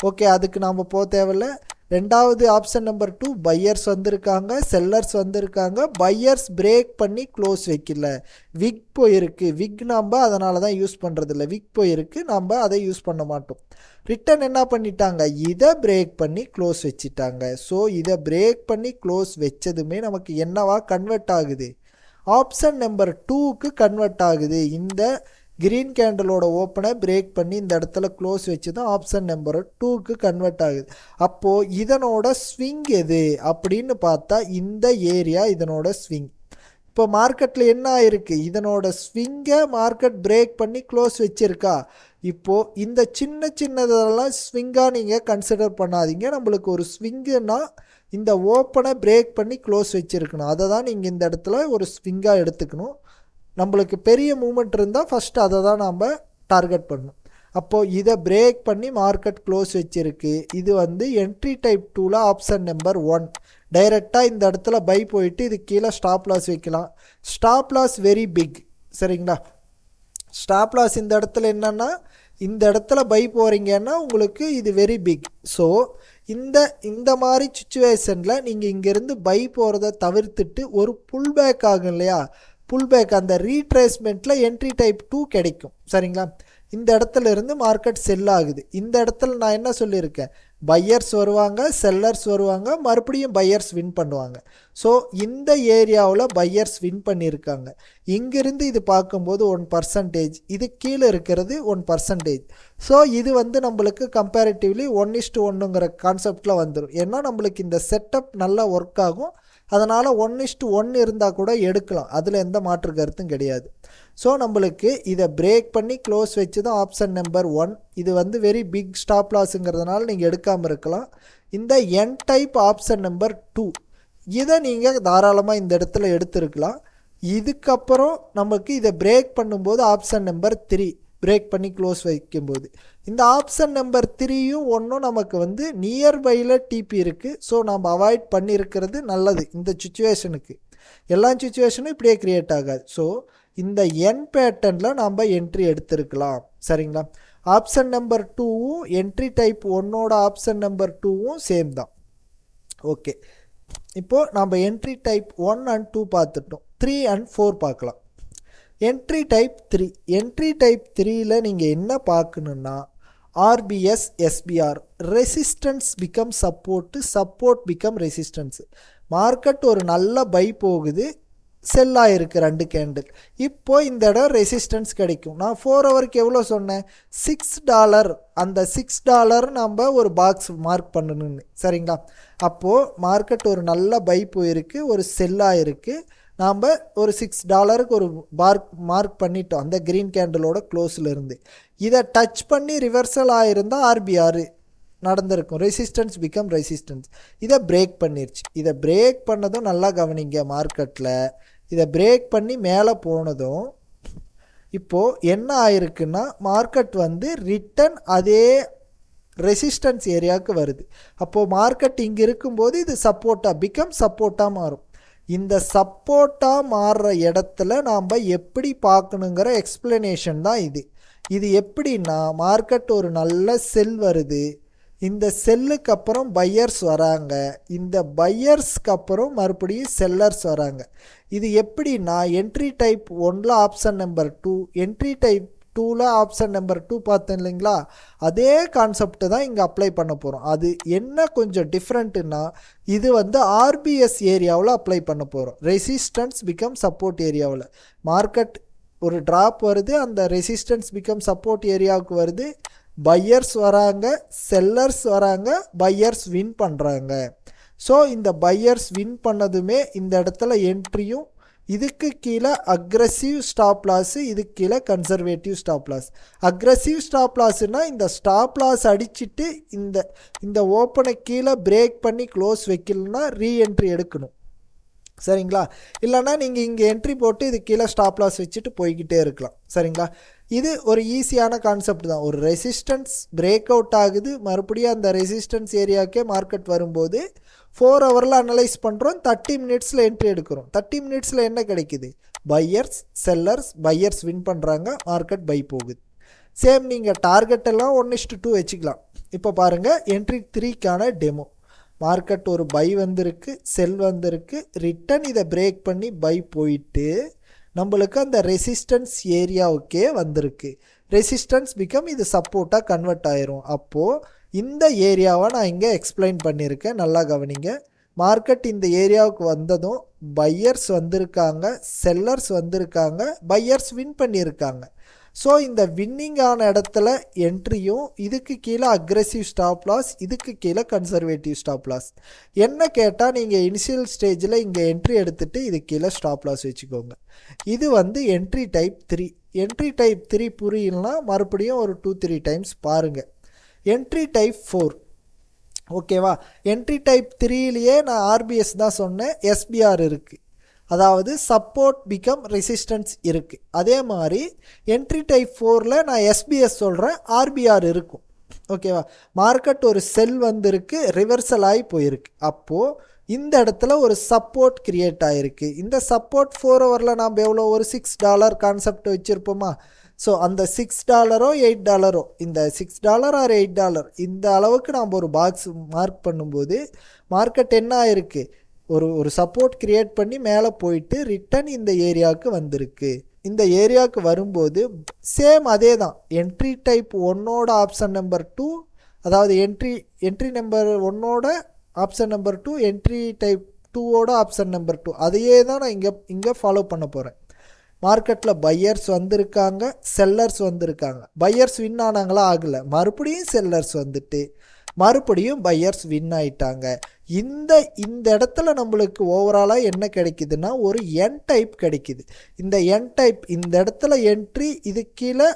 ஓகே, அதுக்கு நாம் போக தேவையில்லை. ரெண்டாவது ஆப்ஷன் நம்பர் 2 பையர்ஸ் வந்திருக்காங்க, செல்லர்ஸ் வந்திருக்காங்க. பையர்ஸ் பிரேக் பண்ணி க்ளோஸ் வைக்கல, விக் போயிருக்கு. விக் நம்ம அதனால தான் யூஸ் பண்ணுறதில்ல. விக் போயிருக்கு, நம்ம அதை யூஸ் பண்ண மாட்டோம். ரிட்டன் என்ன பண்ணிட்டாங்க, இதை பிரேக் பண்ணி க்ளோஸ் வச்சுட்டாங்க. ஸோ இதை பிரேக் பண்ணி க்ளோஸ் வச்சதுமே நமக்கு என்னவா கன்வெர்ட் ஆகுது, ஆப்ஷன் நம்பர் 2க்கு கன்வெர்ட் ஆகுது. இந்த கிரீன் கேண்டலோட ஓப்பனை பிரேக் பண்ணி இந்த இடத்துல க்ளோஸ் வச்சு தான் ஆப்ஷன் நம்பர் 2க்கு கன்வெர்ட் ஆகுது. அப்போது இதனோட ஸ்விங் எது அப்படின்னு பார்த்தா இந்த ஏரியா இதனோட ஸ்விங். இப்போ மார்க்கெட்டில் என்ன ஆயிருக்கு, இதனோட ஸ்விங்கை மார்க்கெட் பிரேக் பண்ணி க்ளோஸ் வச்சுருக்கா. இப்போது இந்த சின்னதெல்லாம் ஸ்விங்காக நீங்கள் கன்சிடர் பண்ணாதீங்க. நம்மளுக்கு ஒரு ஸ்விங்குன்னா இந்த ஓப்பனை பிரேக் பண்ணி க்ளோஸ் வச்சுருக்கணும். அதை தான் நீங்கள் இந்த இடத்துல ஒரு ஸ்விங்காக எடுத்துக்கணும். நம்மளுக்கு பெரிய மூமெண்ட் இருந்தால் ஃபஸ்ட்டு அதை தான் நாம் டார்கெட் பண்ணணும். அப்போது இதை பிரேக் பண்ணி மார்க்கெட் க்ளோஸ் வச்சுருக்கு. இது வந்து என்ட்ரி டைப் 2ல் ஆப்ஷன் நம்பர் 1. டைரெக்டாக இந்த இடத்துல பை போயிட்டு இது கீழே ஸ்டாப் லாஸ் வைக்கலாம். Stop loss very big. சரிங்களா, ஸ்டாப் லாஸ் இந்த இடத்துல என்னென்னா, இந்த இடத்துல பை போகிறீங்கன்னா உங்களுக்கு இது வெரி பிக். ஸோ இந்த மாதிரி சுச்சுவேஷனில் நீங்கள் இங்கேருந்து பை போகிறத தவிர்த்துட்டு ஒரு புல் பேக் ஆகும் இல்லையா, புல் பேக், அந்த ரீட்ரேஸ்மெண்ட்டில் என்ட்ரி டைப் 2 கிடைக்கும். சரிங்களா, இந்த இடத்துல இருந்து மார்க்கெட் செல் ஆகுது. இந்த இடத்துல நான் என்ன சொல்லியிருக்கேன், பையர்ஸ் வருவாங்க, செல்லர்ஸ் வருவாங்க, மறுபடியும் பையர்ஸ் வின் பண்ணுவாங்க. ஸோ இந்த ஏரியாவில் பையர்ஸ் வின் பண்ணியிருக்காங்க. இங்கிருந்து இது பார்க்கும்போது 1%, இது கீழே இருக்கிறது 1%. ஸோ இது வந்து நம்மளுக்கு கம்பேரிட்டிவ்லி 1:1ங்கிற கான்செப்டில் வந்துடும். ஏன்னா நம்மளுக்கு இந்த செட்டப் நல்லா ஒர்க் ஆகும். அதனால் 1:1 இருந்தால் கூட எடுக்கலாம், அதில் எந்த மாற்று கருத்தும் கிடையாது. ஸோ நம்மளுக்கு இதை பிரேக் பண்ணி க்ளோஸ் வச்சு தான் ஆப்ஷன் நம்பர் 1. இது வந்து வெரி பிக் ஸ்டாப் லாஸுங்கிறதுனால நீங்கள் எடுக்காமல் இருக்கலாம். இந்த என் டைப் ஆப்ஷன் நம்பர் 2 இதை நீங்கள் தாராளமாக இந்த இடத்துல எடுத்துருக்கலாம். இதுக்கப்புறம் நமக்கு இதை பிரேக் பண்ணும்போது ஆப்ஷன் நம்பர் 3 பிரேக் பண்ணி க்ளோஸ் வைக்கும்போது இந்த ஆப்ஷன் நம்பர் 3யும் 1ம் நமக்கு வந்து நியர்பையில் டிபி இருக்குது. ஸோ நம்ம அவாய்ட் பண்ணியிருக்கிறது நல்லது. இந்த சுச்சுவேஷனுக்கு எல்லா சுச்சுவேஷனும் இப்படியே க்ரியேட் ஆகாது. ஸோ இந்த என் பேட்டர்னில் நாம் என்ட்ரி எடுத்துருக்கலாம். சரிங்களா? ஆப்ஷன் நம்பர் 2வும் என்ட்ரி டைப் 1ஓட ஆப்ஷன் நம்பர் 2வும் சேம் தான். ஓகே, இப்போது நம்ம என்ட்ரி டைப் 1 and 2 பார்த்துட்டோம். 3 and 4 பார்க்கலாம். Entry type 3. என்ட்ரி டைப் 3ல் நீங்கள் என்ன பார்க்கணுன்னா RPS SPR resistance become support, support become resistance. Market ஒரு நல்ல பை போகுது, செல்லாக இருக்குது 2 கேண்டில். இப்போது இந்த இடம் ரெசிஸ்டன்ஸ் கிடைக்கும். நான் 4 ஹவருக்கு எவ்வளோ சொன்னேன், $6. அந்த $6 நம்ம ஒரு பாக்ஸ் மார்க் பண்ணணும்னு. சரிங்களா? அப்போது மார்க்கெட் ஒரு நல்ல பை போயிருக்கு, ஒரு செல்லாக இருக்குது. நாம் ஒரு $6க்கு ஒரு மார்க் பண்ணிட்டோம் அந்த க்ரீன் கேண்டிலோட க்ளோஸில் இருந்து. இதை டச் பண்ணி ரிவர்சல் ஆகிருந்தால் ஆர்பிஆர் நடந்திருக்கும், ரெசிஸ்டன்ஸ் பிகம் ரெசிஸ்டன்ஸ். இதை பிரேக் பண்ணிருச்சு. இதை பிரேக் பண்ணதும் நல்லா கவனிங்க. மார்க்கெட்டில் இதை பிரேக் பண்ணி மேலே போனதும் இப்போது என்ன ஆயிருக்குன்னா மார்க்கெட் வந்து ரிட்டன் அதே ரெசிஸ்டன்ஸ் ஏரியாவுக்கு வருது. அப்போது மார்க்கெட் இங்கே இருக்கும்போது இது சப்போர்ட்டாக பிகம் சப்போர்ட்டாக மாறும். இந்த சப்போர்ட்டாக மாறுற இடத்துல நாம் எப்படி பார்க்கணுங்கிற எக்ஸ்பிளனேஷன் தான் இது. இது எப்படின்னா மார்க்கெட் ஒரு நல்ல செல் வருது, இந்த செல்லுக்கு அப்புறம் பையர்ஸ் வராங்க, இந்த பையர்ஸ்க்கு அப்புறம் மறுபடியும் செல்லர்ஸ் வராங்க. இது எப்படின்னா என்ட்ரி டைப் 1ல் ஆப்ஷன் நம்பர் 2, என்ட்ரி டைப் 2ல் ஆப்ஷன் நம்பர் 2 பார்த்தேன் இல்லைங்களா, அதே கான்செப்ட் தான் இங்கே அப்ளை பண்ண போகிறோம். அது என்ன கொஞ்சம் டிஃப்ரெண்ட்டுன்னா இது வந்து ஆர்பிஎஸ் ஏரியாவில் அப்ளை பண்ண போகிறோம். ரெசிஸ்டன்ஸ் பிகம் சப்போர்ட் ஏரியாவில் மார்க்கெட் ஒரு ட்ராப் வருது, அந்த ரெசிஸ்டன்ஸ் பிகம் சப்போர்ட் ஏரியாவுக்கு வருது, பையர்ஸ் வராங்க, செல்லர்ஸ் வராங்க, பையர்ஸ் வின் பண்ணுறாங்க. ஸோ இந்த பையர்ஸ் வின் பண்ணதுமே இந்த இடத்துல என்ட்ரியும், இதுக்கு கீழே அக்ரெசிவ் ஸ்டாப் லாஸு, இதுக்கு கீழே conservative stop loss. Aggressive stop லாஸ்னால் இந்த ஸ்டாப் லாஸ் அடிச்சுட்டு இந்த ஓப்பனை கீழே பிரேக் பண்ணி க்ளோஸ் வைக்கலன்னா ரீஎன்ட்ரி எடுக்கணும். சரிங்களா? இல்லைனா நீங்கள் இங்கே என்ட்ரி போட்டு இது கீழே ஸ்டாப் லாஸ் வச்சுட்டு போய்கிட்டே இருக்கலாம். சரிங்களா? இது ஒரு ஈஸியான கான்செப்ட் தான். ஒரு ரெசிஸ்டன்ஸ் பிரேக் அவுட் ஆகுது, மறுபடியும் அந்த ரெசிஸ்டன்ஸ் ஏரியாவுக்கே மார்க்கெட் வரும்போது 4 ஹவரில் அனலைஸ் பண்ணுறோம், 30 மினிட்ஸில் என்ட்ரி எடுக்கிறோம். 30 மினிட்ஸில் என்ன கிடைக்குது, பையர்ஸ் செல்லர்ஸ், பையர்ஸ் வின் பண்ணுறாங்க, மார்க்கெட் பை போகுது. சேம் நீங்கள் டார்கெட் எல்லாம் 1:2 வச்சுக்கலாம். இப்போ பாருங்கள் என்ட்ரி 3க்கான டெமோ. மார்க்கெட் ஒரு பை வந்திருக்கு, செல் வந்திருக்கு, ரிட்டன் இதை பிரேக் பண்ணி பை போயிட்டு நம்மளுக்கு அந்த ரெசிஸ்டன்ஸ் ஏரியாவுக்கே வந்திருக்கு. ரெசிஸ்டன்ஸ் பிகம் இது சப்போர்ட்டாக கன்வெர்ட் ஆயிரும். அப்போது இந்த ஏரியாவை நான் இங்கே எக்ஸ்பிளைன் பண்ணியிருக்கேன், நல்லா கவனிங்க. மார்க்கெட் இந்த ஏரியாவுக்கு வந்ததும் பையர்ஸ் வந்திருக்காங்க, செல்லர்ஸ் வந்திருக்காங்க, பையர்ஸ் வின் பண்ணியிருக்காங்க. ஸோ இந்த வின்னிங்கான இடத்துல என்ட்ரியும், இதுக்கு கீழே அக்ரெசிவ் ஸ்டாப் லாஸ், இதுக்கு கீழே கன்சர்வேட்டிவ் ஸ்டாப் லாஸ். என்ன கேட்டால் நீங்கள் இனிஷியல் ஸ்டேஜில் இங்கே என்ட்ரி எடுத்துகிட்டு இது கீழே ஸ்டாப் லாஸ் வச்சுக்கோங்க. இது வந்து என்ட்ரி டைப் 3. என்ட்ரி டைப் 3 புரியலனா மறுபடியும் ஒரு 2-3 டைம்ஸ் பாருங்கள். என்ட்ரி டைப் 4 ஓகேவா? என்ட்ரி டைப் 3லேயே நான் ஆர்பிஎஸ் தான் சொன்னேன், எஸ்பிஆர் இருக்குது, அதாவது சப்போர்ட் பிகம் ரெசிஸ்டன்ஸ் இருக்குது. அதே மாதிரி என்ட்ரி டைப் 4ல் நான் எஸ்பிஎஸ் சொல்கிறேன், ஆர்பிஆர் இருக்கும். ஓகேவா? மார்க்கெட் ஒரு செல் வந்திருக்கு, ரிவர்சல் ஆகி போயிருக்கு. அப்போது இந்த இடத்துல ஒரு சப்போர்ட் கிரியேட் ஆகிருக்கு. இந்த சப்போர்ட் 4 ஹவரில் நாம் எவ்வளோ ஒரு $6 கான்செப்ட் வச்சுருப்போமா? ஸோ அந்த $6 $8, இந்த $6 or $8 இந்த அளவுக்கு நாம் ஒரு பாக்ஸ் மார்க் பண்ணும்போது மார்க்கெட் என்ன ஆயிருக்கு, ஒரு சப்போர்ட் கிரியேட் பண்ணி மேலே போயிட்டு ரிட்டன் இந்த ஏரியாவுக்கு வந்திருக்கு. இந்த ஏரியாவுக்கு வரும்போது சேம் அதே தான். என்ட்ரி டைப் 1ஓட ஆப்ஷன் நம்பர் 2, அதாவது என்ட்ரி நம்பர் 1ஓட ஆப்ஷன் நம்பர் 2, என்ட்ரி டைப் 2ஓட ஆப்ஷன் நம்பர் 2, அதையே தான் நான் இங்கே ஃபாலோ பண்ண போகிறேன். மார்க்கெட்டில் பையர்ஸ் வந்திருக்காங்க, செல்லர்ஸ் வந்திருக்காங்க. பையர்ஸ் வின் ஆனாங்களா? ஆகலை. மறுபடியும் செல்லர்ஸ் வந்துட்டு மறுபடியும் பையர்ஸ் வின் ஆயிட்டாங்க. இந்த இடத்துல நம்மளுக்கு ஓவராலாக என்ன கிடைக்குதுன்னா ஒரு என் டைப் கிடைக்குது. இந்த என் டைப் இந்த இடத்துல என்ட்ரி, இது கீழே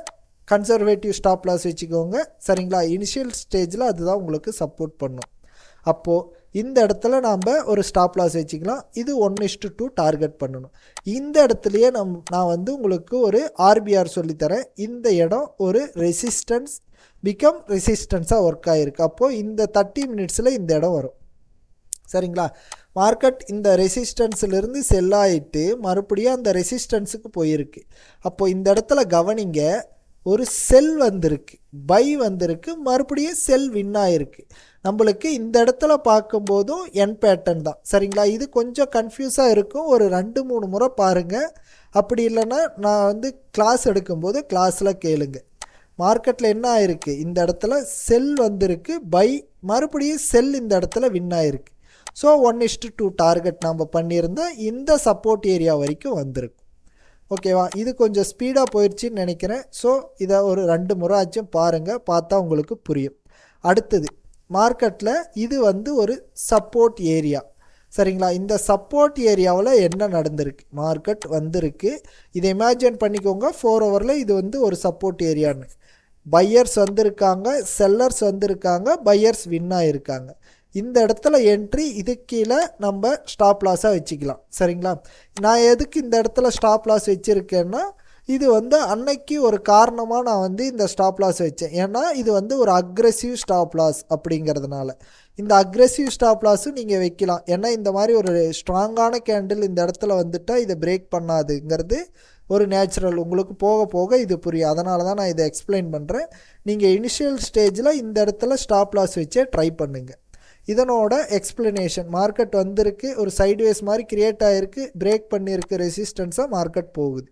கன்சர்வேட்டிவ் ஸ்டாப் லாஸ் வச்சுக்கோங்க. சரிங்களா? இனிஷியல் ஸ்டேஜில் அதுதான் உங்களுக்கு சப்போர்ட் பண்ணும். அப்போது இந்த இடத்துல நாம் ஒரு ஸ்டாப் லாஸ் வச்சுக்கலாம். இது 1:2 டார்கெட் பண்ணணும். இந்த இடத்துலையே நான் வந்து உங்களுக்கு ஒரு ஆர்பிஆர் சொல்லித்தரேன். இந்த இடம் ஒரு ரெசிஸ்டன்ஸ் பிகம் ரெசிஸ்டன்ஸாக ஒர்க் ஆகிருக்கு. அப்போது இந்த 30 மினிட்ஸில் இந்த இடம் வரும். சரிங்களா? மார்க்கெட் இந்த ரெசிஸ்டன்ஸிலிருந்து செல் ஆகிட்டு மறுபடியும் அந்த ரெசிஸ்டன்ஸுக்கு போயிருக்கு. அப்போது இந்த இடத்துல கவனிங்க, ஒரு செல் வந்திருக்கு, பை வந்திருக்கு, மறுபடியும் செல் வின் ஆகிருக்கு. நம்மளுக்கு இந்த இடத்துல பார்க்கும்போதும் என் பேட்டர்ன் தான். சரிங்களா? இது கொஞ்சம் கன்ஃபியூஸாக இருக்கும். ஒரு 2-3 முறை பாருங்கள். அப்படி இல்லைன்னா நான் வந்து கிளாஸ் எடுக்கும்போது கிளாஸில் கேளுங்க. மார்க்கெட்டில் என்ன ஆயிருக்கு, இந்த இடத்துல செல் வந்திருக்கு, பை, மறுபடியும் செல் இந்த இடத்துல வின் ஆகிருக்கு. ஸோ 1:2 டார்கெட் நம்ம பண்ணியிருந்தால் இந்த சப்போர்ட் ஏரியா வரைக்கும் வந்திருக்கும். ஓகேவா? இது கொஞ்சம் ஸ்பீடாக போயிடுச்சின்னு நினைக்கிறேன். ஸோ இதை ஒரு 2 முறை ஆச்சும் பாருங்கள், பார்த்தா உங்களுக்கு புரியும். அடுத்தது மார்க்கெட்டில் இது வந்து ஒரு சப்போர்ட் ஏரியா. சரிங்களா? இந்த சப்போர்ட் ஏரியாவில் என்ன நடந்திருக்கு, மார்க்கெட் வந்திருக்கு. இதை இமேஜின் பண்ணிக்கோங்க, 4 ஹவரில் இது வந்து ஒரு சப்போர்ட் ஏரியான்னு. பையர்ஸ் வந்திருக்காங்க, செல்லர்ஸ் வந்திருக்காங்க, பையர்ஸ் வின் ஆகிருக்காங்க. இந்த இடத்துல என்ட்ரி, இது கீழே நம்ம ஸ்டாப் லாஸாக வச்சுக்கலாம். சரிங்களா? நான் எதுக்கு இந்த இடத்துல ஸ்டாப் லாஸ் வச்சுருக்கேன்னா, இது வந்து அன்னைக்கு ஒரு காரணமாக நான் வந்து இந்த ஸ்டாப் லாஸ் வச்சேன். ஏன்னா இது வந்து ஒரு அக்ரெசிவ் ஸ்டாப் லாஸ் அப்படிங்கிறதுனால. இந்த அக்ரெசிவ் ஸ்டாப் லாஸும் நீங்கள் வைக்கலாம். ஏன்னா இந்த மாதிரி ஒரு ஸ்ட்ராங்கான கேண்டில் இந்த இடத்துல வந்துட்டால் இதை பிரேக் பண்ணாதுங்கிறது ஒரு நேச்சுரல். உங்களுக்கு போக போக இது புரியும். அதனால தான் நான் இதை எக்ஸ்பிளைன் பண்ணுறேன். நீங்கள் இனிஷியல் ஸ்டேஜில் இந்த இடத்துல ஸ்டாப் லாஸ் வச்சே ட்ரை பண்ணுங்கள். இதனோட எக்ஸ்பிளனேஷன், மார்க்கெட் வந்திருக்கு, ஒரு சைட்வேஸ் மாதிரி கிரியேட் ஆகிருக்கு, பிரேக் பண்ணியிருக்கு ரெசிஸ்டன்ஸாக, மார்க்கெட் போகுது.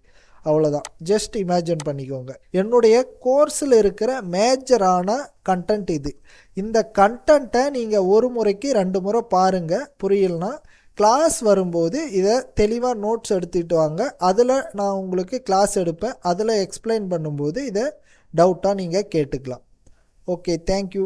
அவ்வளோதான். ஜஸ்ட் இமேஜின் பண்ணிக்கோங்க. என்னுடைய கோர்ஸில் இருக்கிற மேஜரான கண்டென்ட் இது. இந்த கண்டென்ட்டை நீங்கள் ஒரு முறைக்கு 2 முறை பாருங்கள். புரியலனா கிளாஸ் வரும்போது இதை தெளிவாக நோட்ஸ் எடுத்துகிட்டு வாங்க. அதில் நான் உங்களுக்கு கிளாஸ் எடுப்பேன். அதில் எக்ஸ்பிளைன் பண்ணும்போது இதை டவுட்டாக நீங்கள் கேட்டுக்கலாம். Okay, thank you.